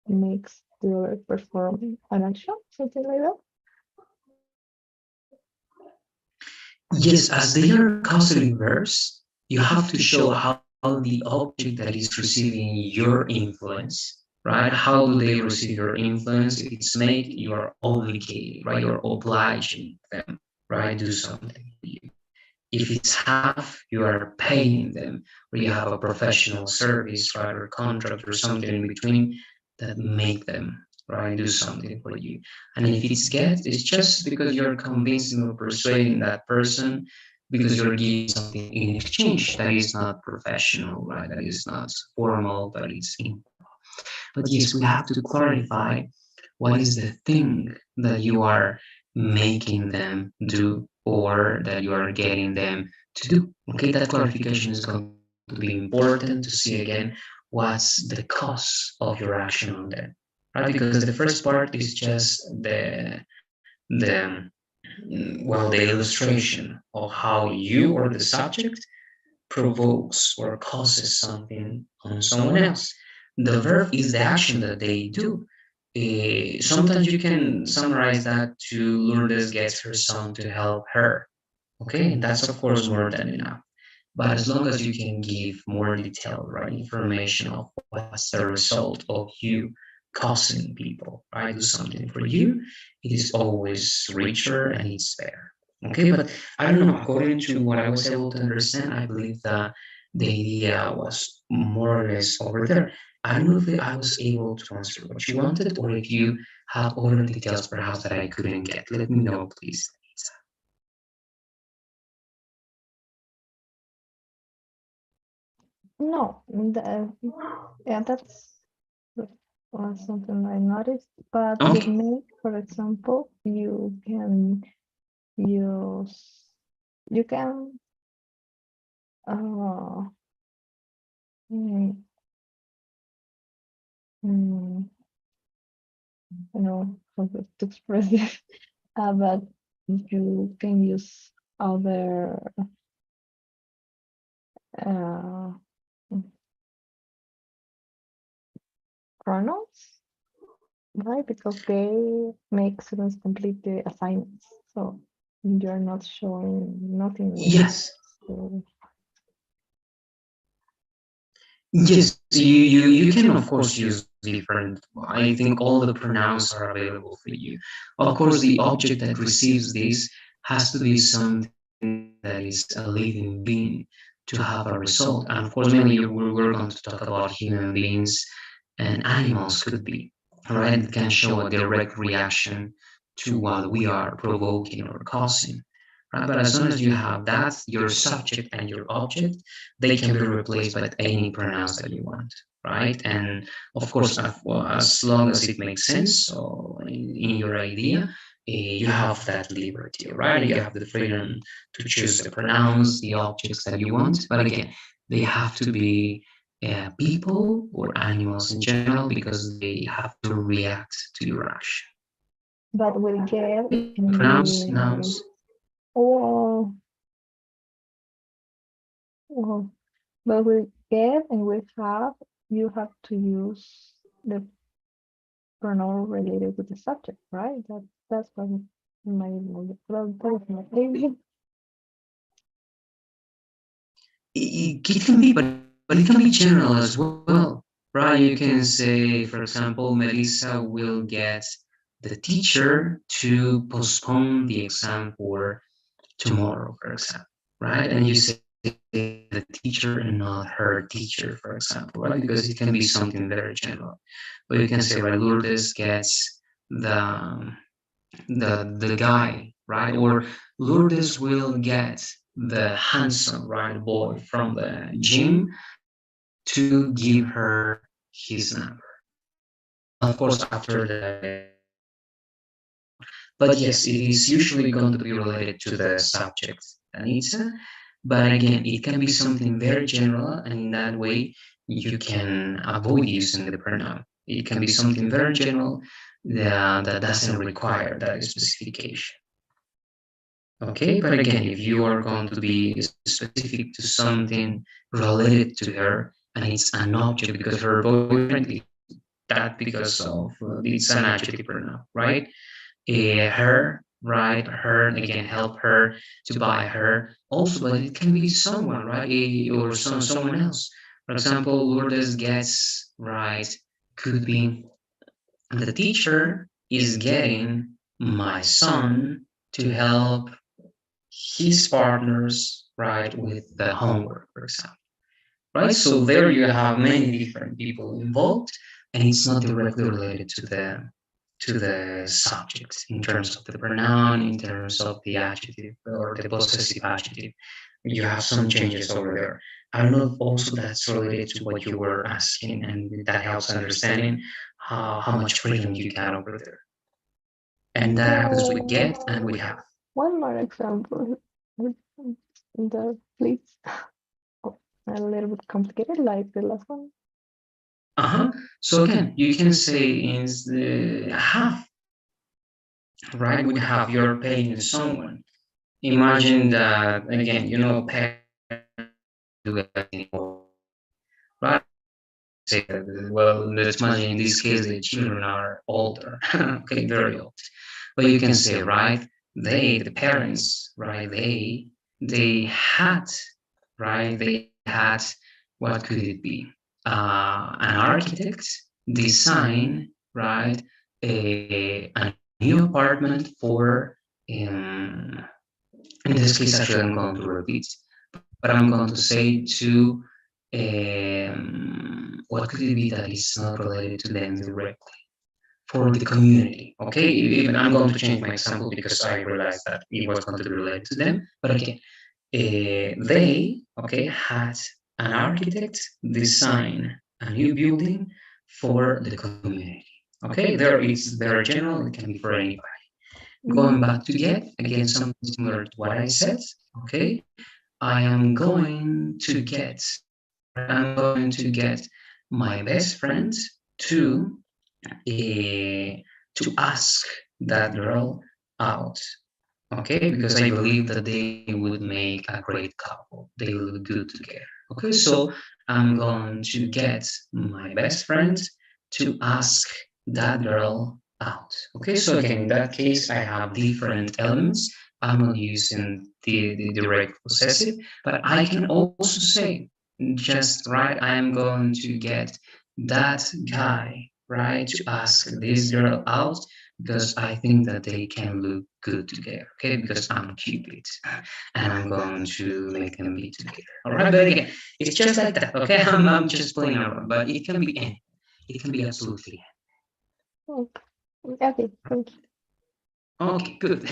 makes the other perform an action, something like that. Yes, as they are causative verbs, you have to show how the object that is receiving your influence, right? How do they receive your influence? If it's make, you are obligated, right? You're obliging them, right? Do something for you. If it's have, you are paying them, or you have a professional service, right, or contract or something in between that make them, right, do something for you. And if it's get, it's just because you're convincing or persuading that person because you're giving something in exchange that is not professional, right, that is not formal, but it's in. But yes, we have to clarify what is the thing that you are making them do or that you are getting them to do. Okay, that clarification is going to be important to see again what's the cause of your action on them, right? Because the first part is just the well, the illustration of how you or the subject provokes or causes something on someone else. The verb is the action that they do. Sometimes you can summarize that to Lourdes gets her son to help her. Okay, and that's of course more than enough. But as long as you can give more detailed right information of what's the result of you causing people, right, do something for you, it is always richer and it's better. Okay, but I don't know, according to what I was able to understand, I believe that the idea was more or less over there. I don't know if I was able to answer what you wanted or if you have other details perhaps that I couldn't get. Let me know, please. No, yeah, that's something I noticed. But with Okay. make, for example, use you can uh, mm, mm, I know how to express this, but you can use other uh, pronouns, right? Because they make students complete the assignments. So you're not showing nothing with that. Yes. So, Yes, you can of course use different. I think all the pronouns are available for you. Of course, the object that receives this has to be something that is a living being to have a result. And of course, mainly we're going to talk about human beings and animals could be, right? It can show a direct reaction to what we are provoking or causing, right? But as soon as you have that, your subject and your object, they can be replaced by any pronouns that you want, right? And of course, well, as long as it makes sense, so in your idea, you have that liberty, right? You have the freedom to choose the pronouns, the objects that you want. But again, they have to be people or animals in general because they have to react to your action. but with get Okay, and pronouns, with nouns. or or but with get and with have, you have to use the pronoun related with the subject, right? That's what that is my opinion. It can be, but it can be general as well, right? You can say, for example, Melissa will get the teacher to postpone the exam for tomorrow, for example, right? And you say the teacher and not her teacher, for example, right? Because it can be something very general. But you can say, right, Lourdes gets the the guy, right? Or Lourdes will get the handsome, right, boy from the gym to give her his number. Of course, after that, but yes, it is usually going to be related to the subject, Anita. But again, it can be something very general, and in that way, you can avoid using the pronoun. It can be something very general that doesn't require that specification. Okay, but again, if you are going to be specific to something related to her and it's an object because her boyfriend is that because of it's an adjective pronoun, right? Her, right? Her again, help her to buy her. Also, but it can be someone, right? Or someone else. For example, Lourdes gets right. Could be the teacher is getting my son to help his partners, right, with the homework, for example, right? So there you have many different people involved, and it's not directly related to the subject in terms of the pronoun, in terms of the adjective or the possessive adjective. You have some changes over there. I don't know if also that's related to what you were asking, and that helps understanding how much freedom you got over there. And that happens with So get and with have. one more example, please. Oh, a little bit complicated, like the last one. Uh-huh. So again, you can say is the have, right? Would have you're paying someone. Imagine that again, parents do everything for, right? Say that, well, let's imagine in this case the children are older, okay, very old. But you can say, right, the parents, right, they had, right, they had, what could it be? An architect design, right, an new apartment for, in this case, actually, I'm going to repeat, but I'm going to say to, what could it be that is not related to them directly? For the community, okay? Even I'm going to change my example because I realized that it was going to be related to them. But again, they, okay, had an architect design a new building for the community. Okay, there it's very general. It can be for anybody. Going Mm, back to get again something similar to what I said. Okay, I am going to get, right? I'm going to get my best friend to to ask that girl out. Okay, because I believe that they would make a great couple. They look good together. Okay, so I'm going to get my best friend to ask that girl out. Okay, so again, in that case, I have different elements. I'm not using the direct possessive, but I can also say, just right, I am going to get that guy, right, to ask this girl out because I think that they can look good together. Okay, because I'm Cupid and I'm going to make them be together. All right, but again, it's just like that. Okay, I'm just playing around, but it can be any. It can be absolutely okay. Okay, thank you. any. Okay, good.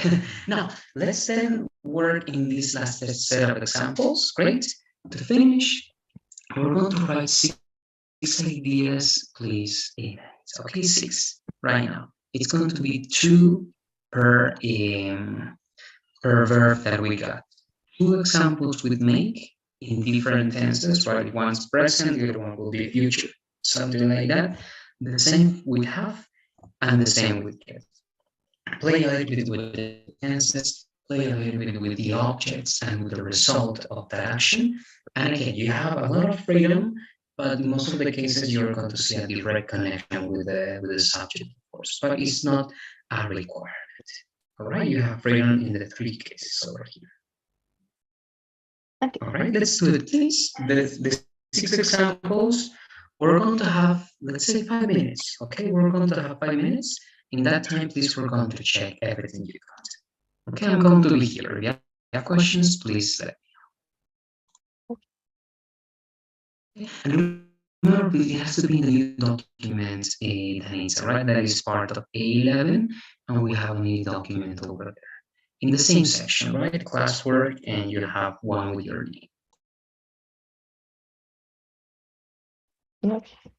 Now let's then work in this last set of examples. Great. To finish, we're going to write six ideas, please. Okay, six right now. It's going to be two per per verb that we got. Two examples with make in different tenses, right? One's present, the other one will be future, something like that. The same with have and the same with get. Play a little bit with the tenses, play a little bit with the objects and with the result of that action. And again, you have a lot of freedom, but in most of the cases, you're going to see a direct connection with the subject, of course, but it's not a requirement. All right, you have freedom in the three cases over here. Okay. All right, let's do it, please. The six examples, we're going to have, let's say, 5 minutes. Okay, we're going to have 5 minutes. In that time, please, we're going to check everything you got. Okay, I'm going to be here. If you have questions, please let me know. And remember, please, it has to be in the new document, Danita, right? That is part of A11, and we have a new document over there. In the same section, right? Classwork, and you have one with your name. Okay.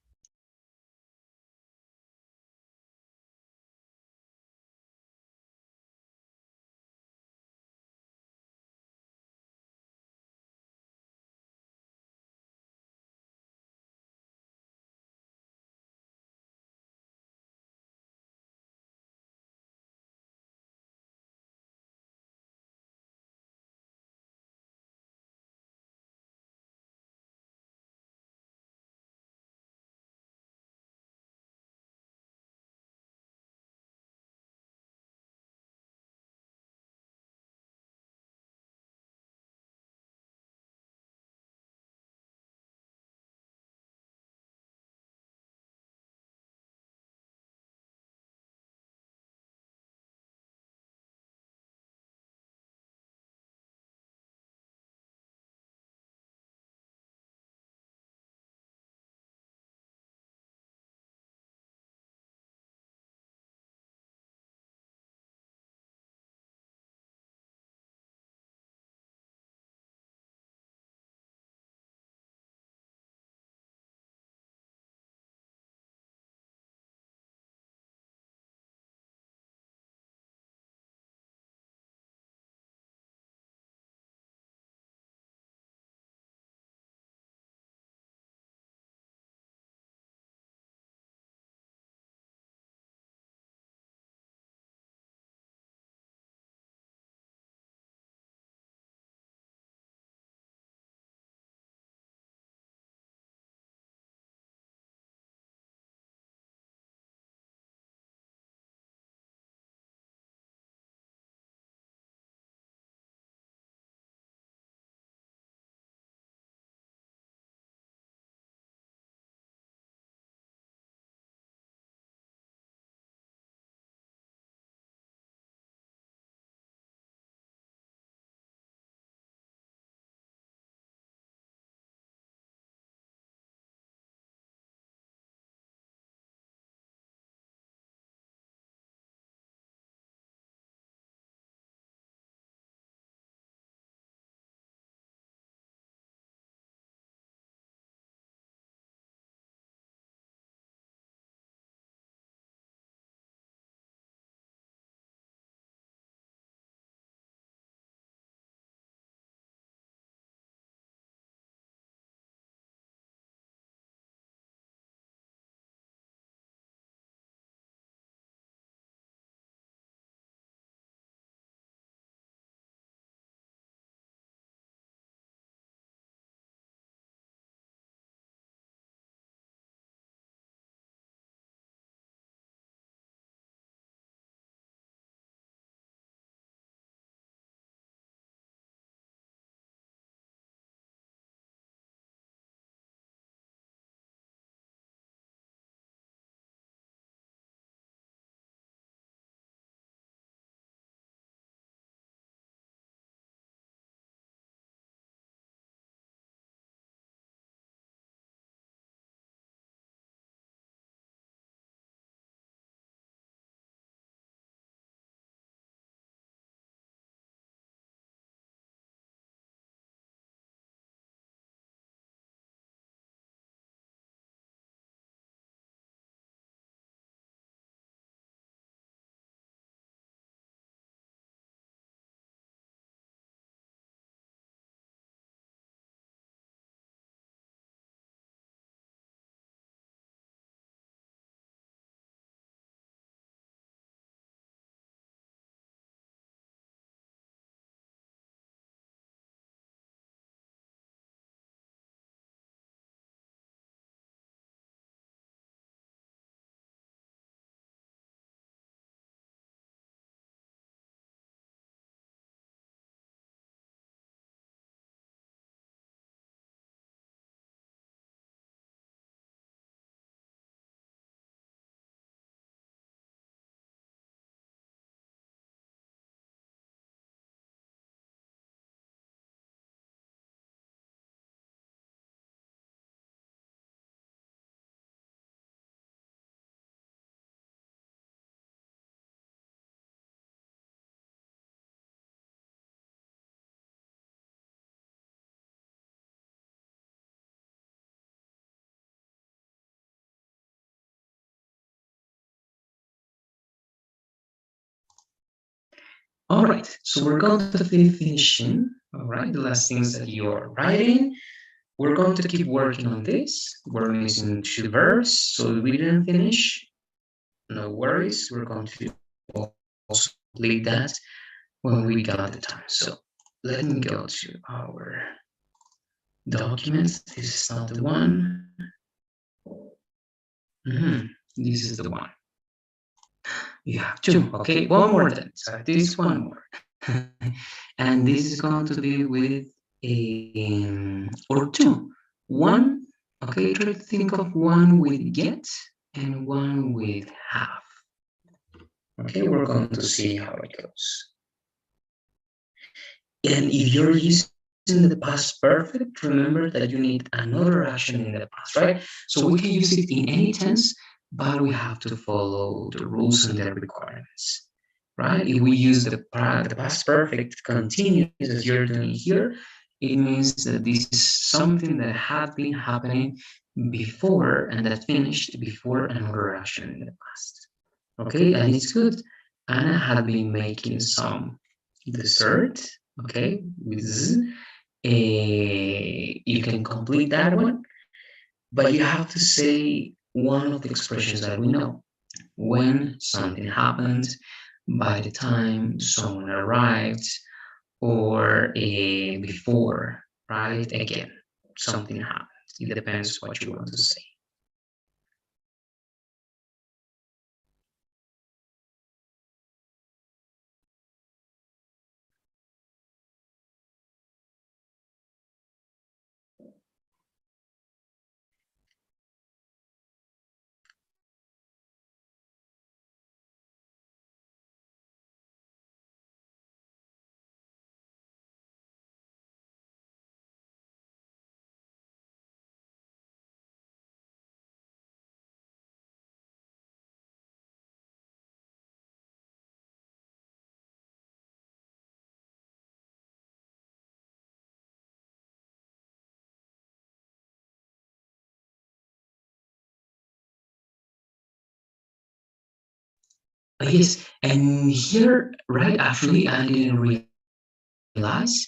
All right, so we're going to be finishing, all right, the last things that you're writing. We're going to keep working on this. We're missing two verbs, so we didn't finish. No worries, we're going to also complete that when we got the time. So let me go to our documents. This is not the one. This is the one. You have two. Okay, one more then. So this one more. And this is going to be with a or two. One, okay, try to think of one with get and one with have. Okay, we're going to see how it goes. And if you're using the past perfect, remember that you need another action in the past, right? So we can use it in any tense, but we have to follow the rules and the requirements, right? If we use the past perfect continuous as you're doing here, it means that this is something that had been happening before and that finished before another action in the past. Okay, and it's good. Anna had been making some dessert, okay, with Z. You can complete that one, but you have to say one of the expressions that we know. When something happened, by the time someone arrived, or before, right? Again, something happened. It depends what you want to say. Yes, and here, right, actually, I didn't realize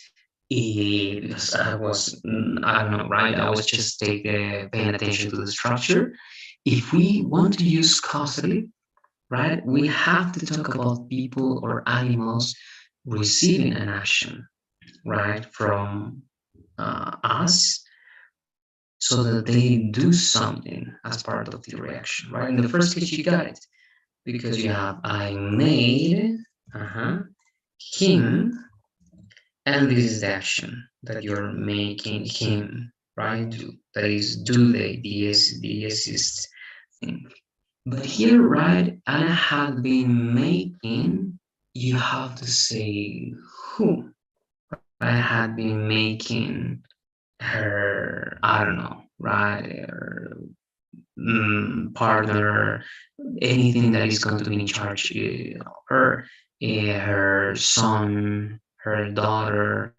because I don't know, right? I was just paying attention to the structure. If we want to use causative, right, we have to talk about people or animals receiving an action, right, from us so that they do something as part of the reaction, right? In the first case, you got it because you have I made him, and this is the action that you're making him, right? Do. That is do the assist thing. But here, right, Anna had been making, you have to say who. I had been making her, I don't know, right, her partner, anything that is going to be in charge of her, her son, her daughter,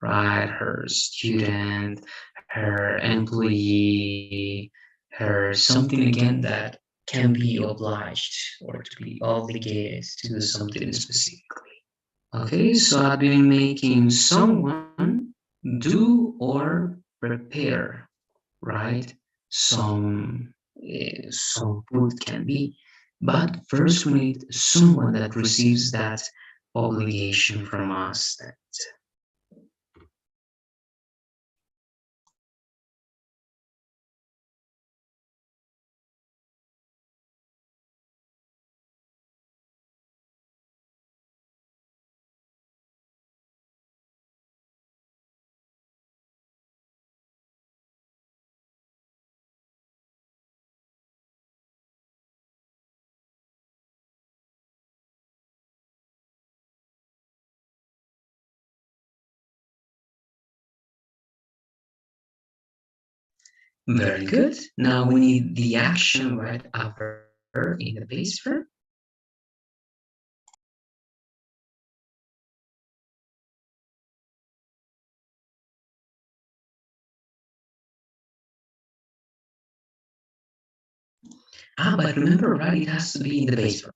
right, her student, her employee, her something again that can be obliged or to be obligated to do something specifically. Okay, so I've been making someone do or prepare, right? Some food can be, but first we need someone that receives that obligation from us. Very good. Now we need the action right after in the base verb. But remember, right, it has to be in the base verb.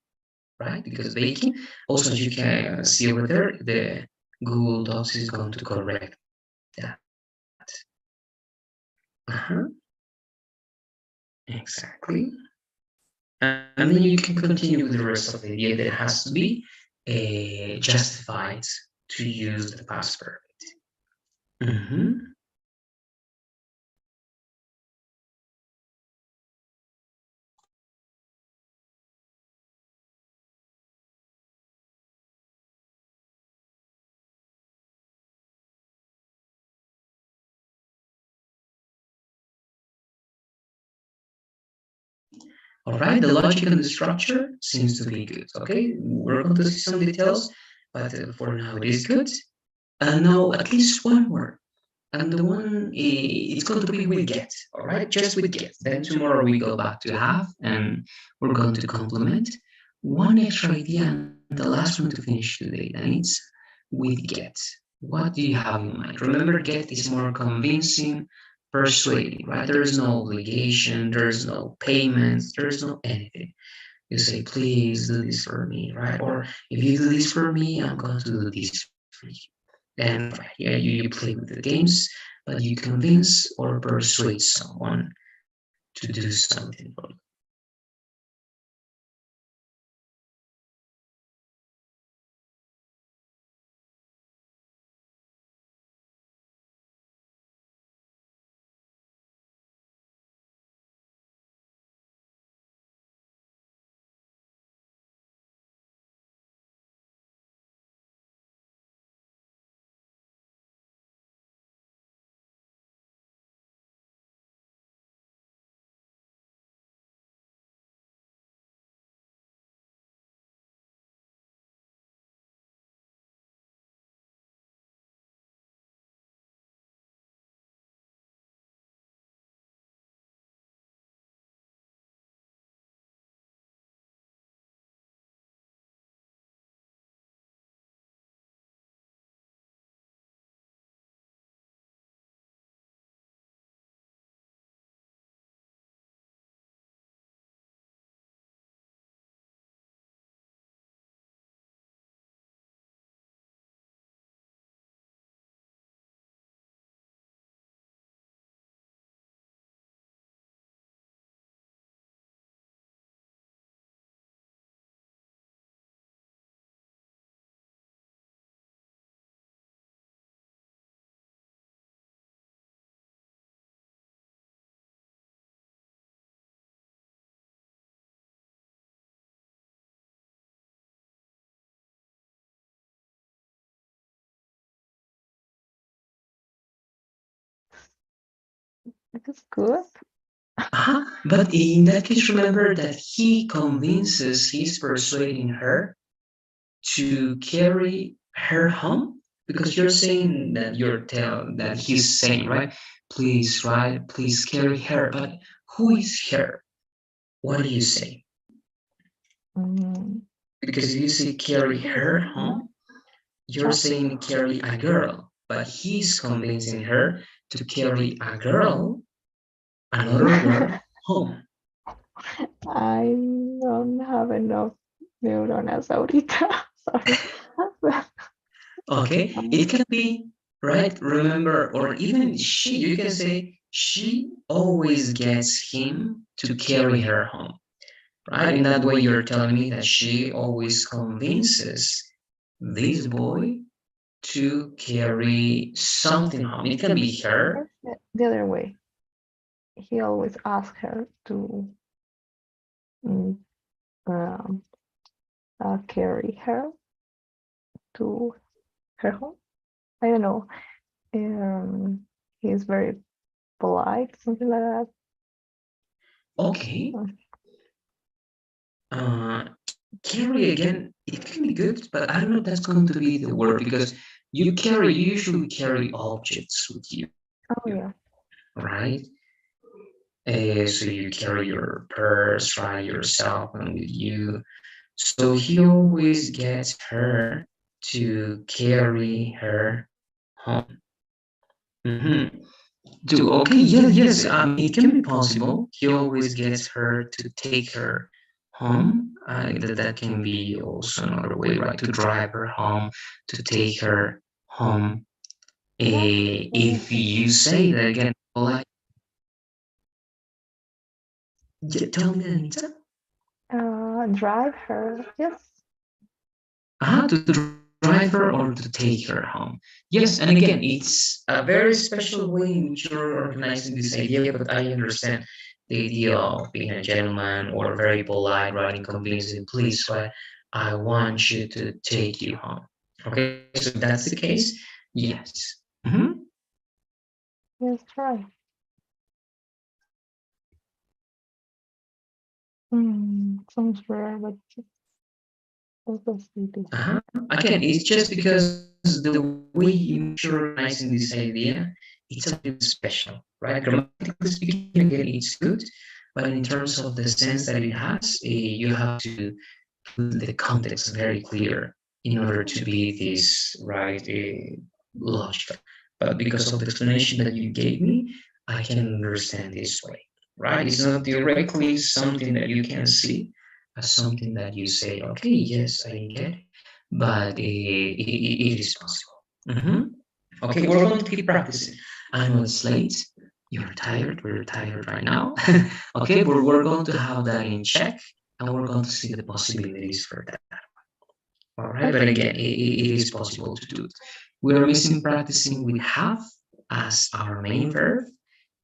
right? Because baking, also as you can see over there, the Google Docs is going to correct that. Uh-huh, exactly. And then you can continue with the rest of the idea that has to be justified to use the past perfect. Mm-hmm. All right, the logic and the structure seems to be good. Okay, we're going to see some details, but for now it is good. And now at least one more. And the one it's going to be with get. All right, just with get. Then tomorrow we go back to have, and we're going to complement one extra idea and the last one to finish today. And it's with get. What do you have in mind? Remember, get is more convincing, persuading, right? There's no obligation, there's no payments, there's no anything. You say, please do this for me, right? Or if you do this for me, I'm going to do this for you. And right, yeah, you play with the games, but you convince or persuade someone to do something for you. It's good. Uh-huh. But in that case, remember that he convinces, he's persuading her to carry her home, because you're saying that that he's saying, right? Please, right? Please carry her. But who is her? What do you say? Mm, Because if you say carry her home, you're saying carry a girl, but he's convincing her to carry a girl, another girl, home. I don't have enough neuronas ahorita. Sorry. Okay, it can be, right? Remember, or even she, you can say, she always gets him to carry her home, right? In that way, you're telling me that she always convinces this boy to carry something home. It can be her. The other way. He always asks her to mm, um, carry her to her home. I don't know. He's very polite, something like that. Okay. Carry again, it can be good, but I don't know if that's going to be the word, because you usually carry objects with you, Oh yeah. right? So you carry your purse, right, yourself, and with you. So he always gets her to carry her home. Mm-hmm. Do okay, yes, yes. It can be possible. He always gets her to take her home. that can be also another way, right? To drive her home, to take her home. Yeah. If you say that again, polite, tell me, Anita. Drive her. Yes. To drive her or to take her home. Yes, and again, it's a very special way in which you're organizing this idea, but I understand the idea of being a gentleman or very polite, right, and convincing, please, right, I want you to take you home. Okay, so if that's the case, yes. Mm-hmm. Yes, try. Sounds rare, but that's the city. Again, it's just because the way in which you're organizing this idea, it's a little bit special, right? Grammatically speaking, again, it's good, but in terms of the sense that it has, you have to put the context very clear in order to be this right logical. But because of the explanation that you gave me, I can understand this way, right? It's not directly something that you can see as something that you say, okay, yes, I get it, but it is possible. Mhm. Okay, we're going to keep practicing. I know it's late. You're tired. We're tired right now. Okay, but we're going to have that in check and we're going to see the possibilities for that. All right, but again, it is possible to do it. We are missing practicing with have as our main verb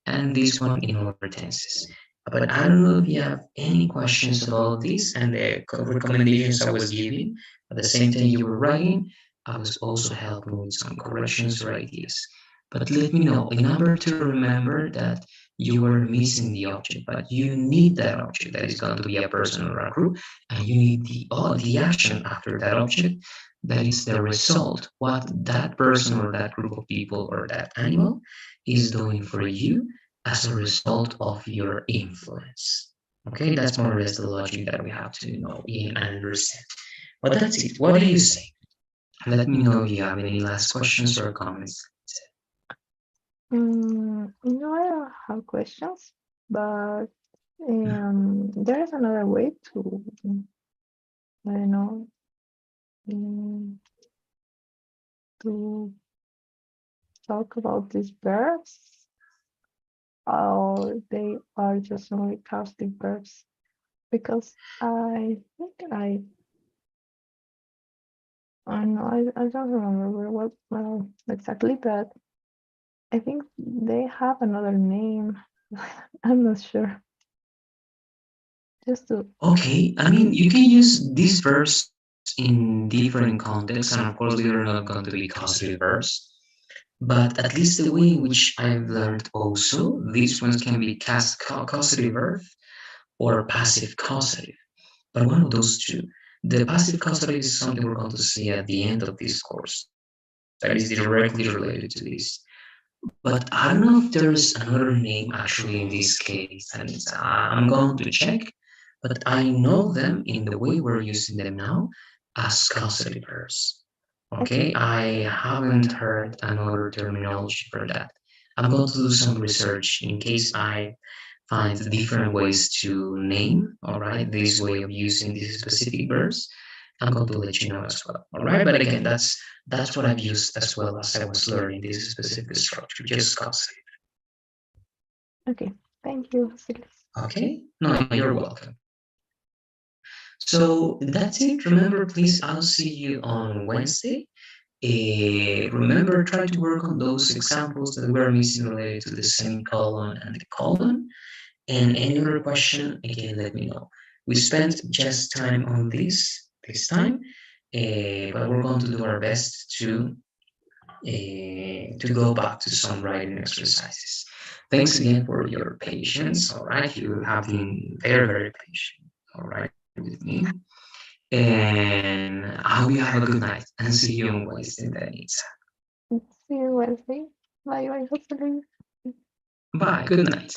and this one in all tenses. But I don't know if you have any questions about this and the recommendations I was giving. At the same time you were writing, I was also helping with some corrections or ideas. But let me know in order to remember that you are missing the object, but you need that object that is going to be a person or a group, and you need the action after that object that is the result, what that person or that group of people or that animal is doing for you as a result of your influence. Okay, that's more or less the logic that we have to know and understand. But that's it. What do you say? Let me know if you have any last questions or comments. No, I don't have questions, but there is another way to, I don't know, mm, to talk about these verbs, or they are just only caustic verbs. Because I think I know I don't remember what exactly, but I think they have another name. I'm not sure. Just to Okay, I mean, you can use these verbs in different contexts, and of course, they are not going to be causative verbs. But at least the way in which I've learned also, these ones can be causative verb or passive causative. But one of those two. The passive causative is something we're going to see at the end of this course that is directly related to this. But I don't know if there's another name actually in this case, and I'm going to check. But I know them in the way we're using them now as causative verbs. Okay, okay. I haven't heard another terminology for that. I'm going to do some research in case I find different ways to name, all right, this way of using these specific verbs. I'm going to let you know as well. All right, but again, that's what I've used as well as I was learning this specific structure, just cause. Okay. Thank you, Silas. Okay, no, you're welcome. So that's it. Remember, please, I'll see you on Wednesday. Remember, try to work on those examples that we're missing related to the semicolon and the colon. And any other question, again, let me know. We spent just time on this time, but we're going to do our best to go back to some writing exercises. Thanks again for your patience. All right, you have been very, very patient. All right, with me. And I hope you have a good night and see you on Wednesday then. See you Wednesday. Bye bye, hopefully. Bye. Good night.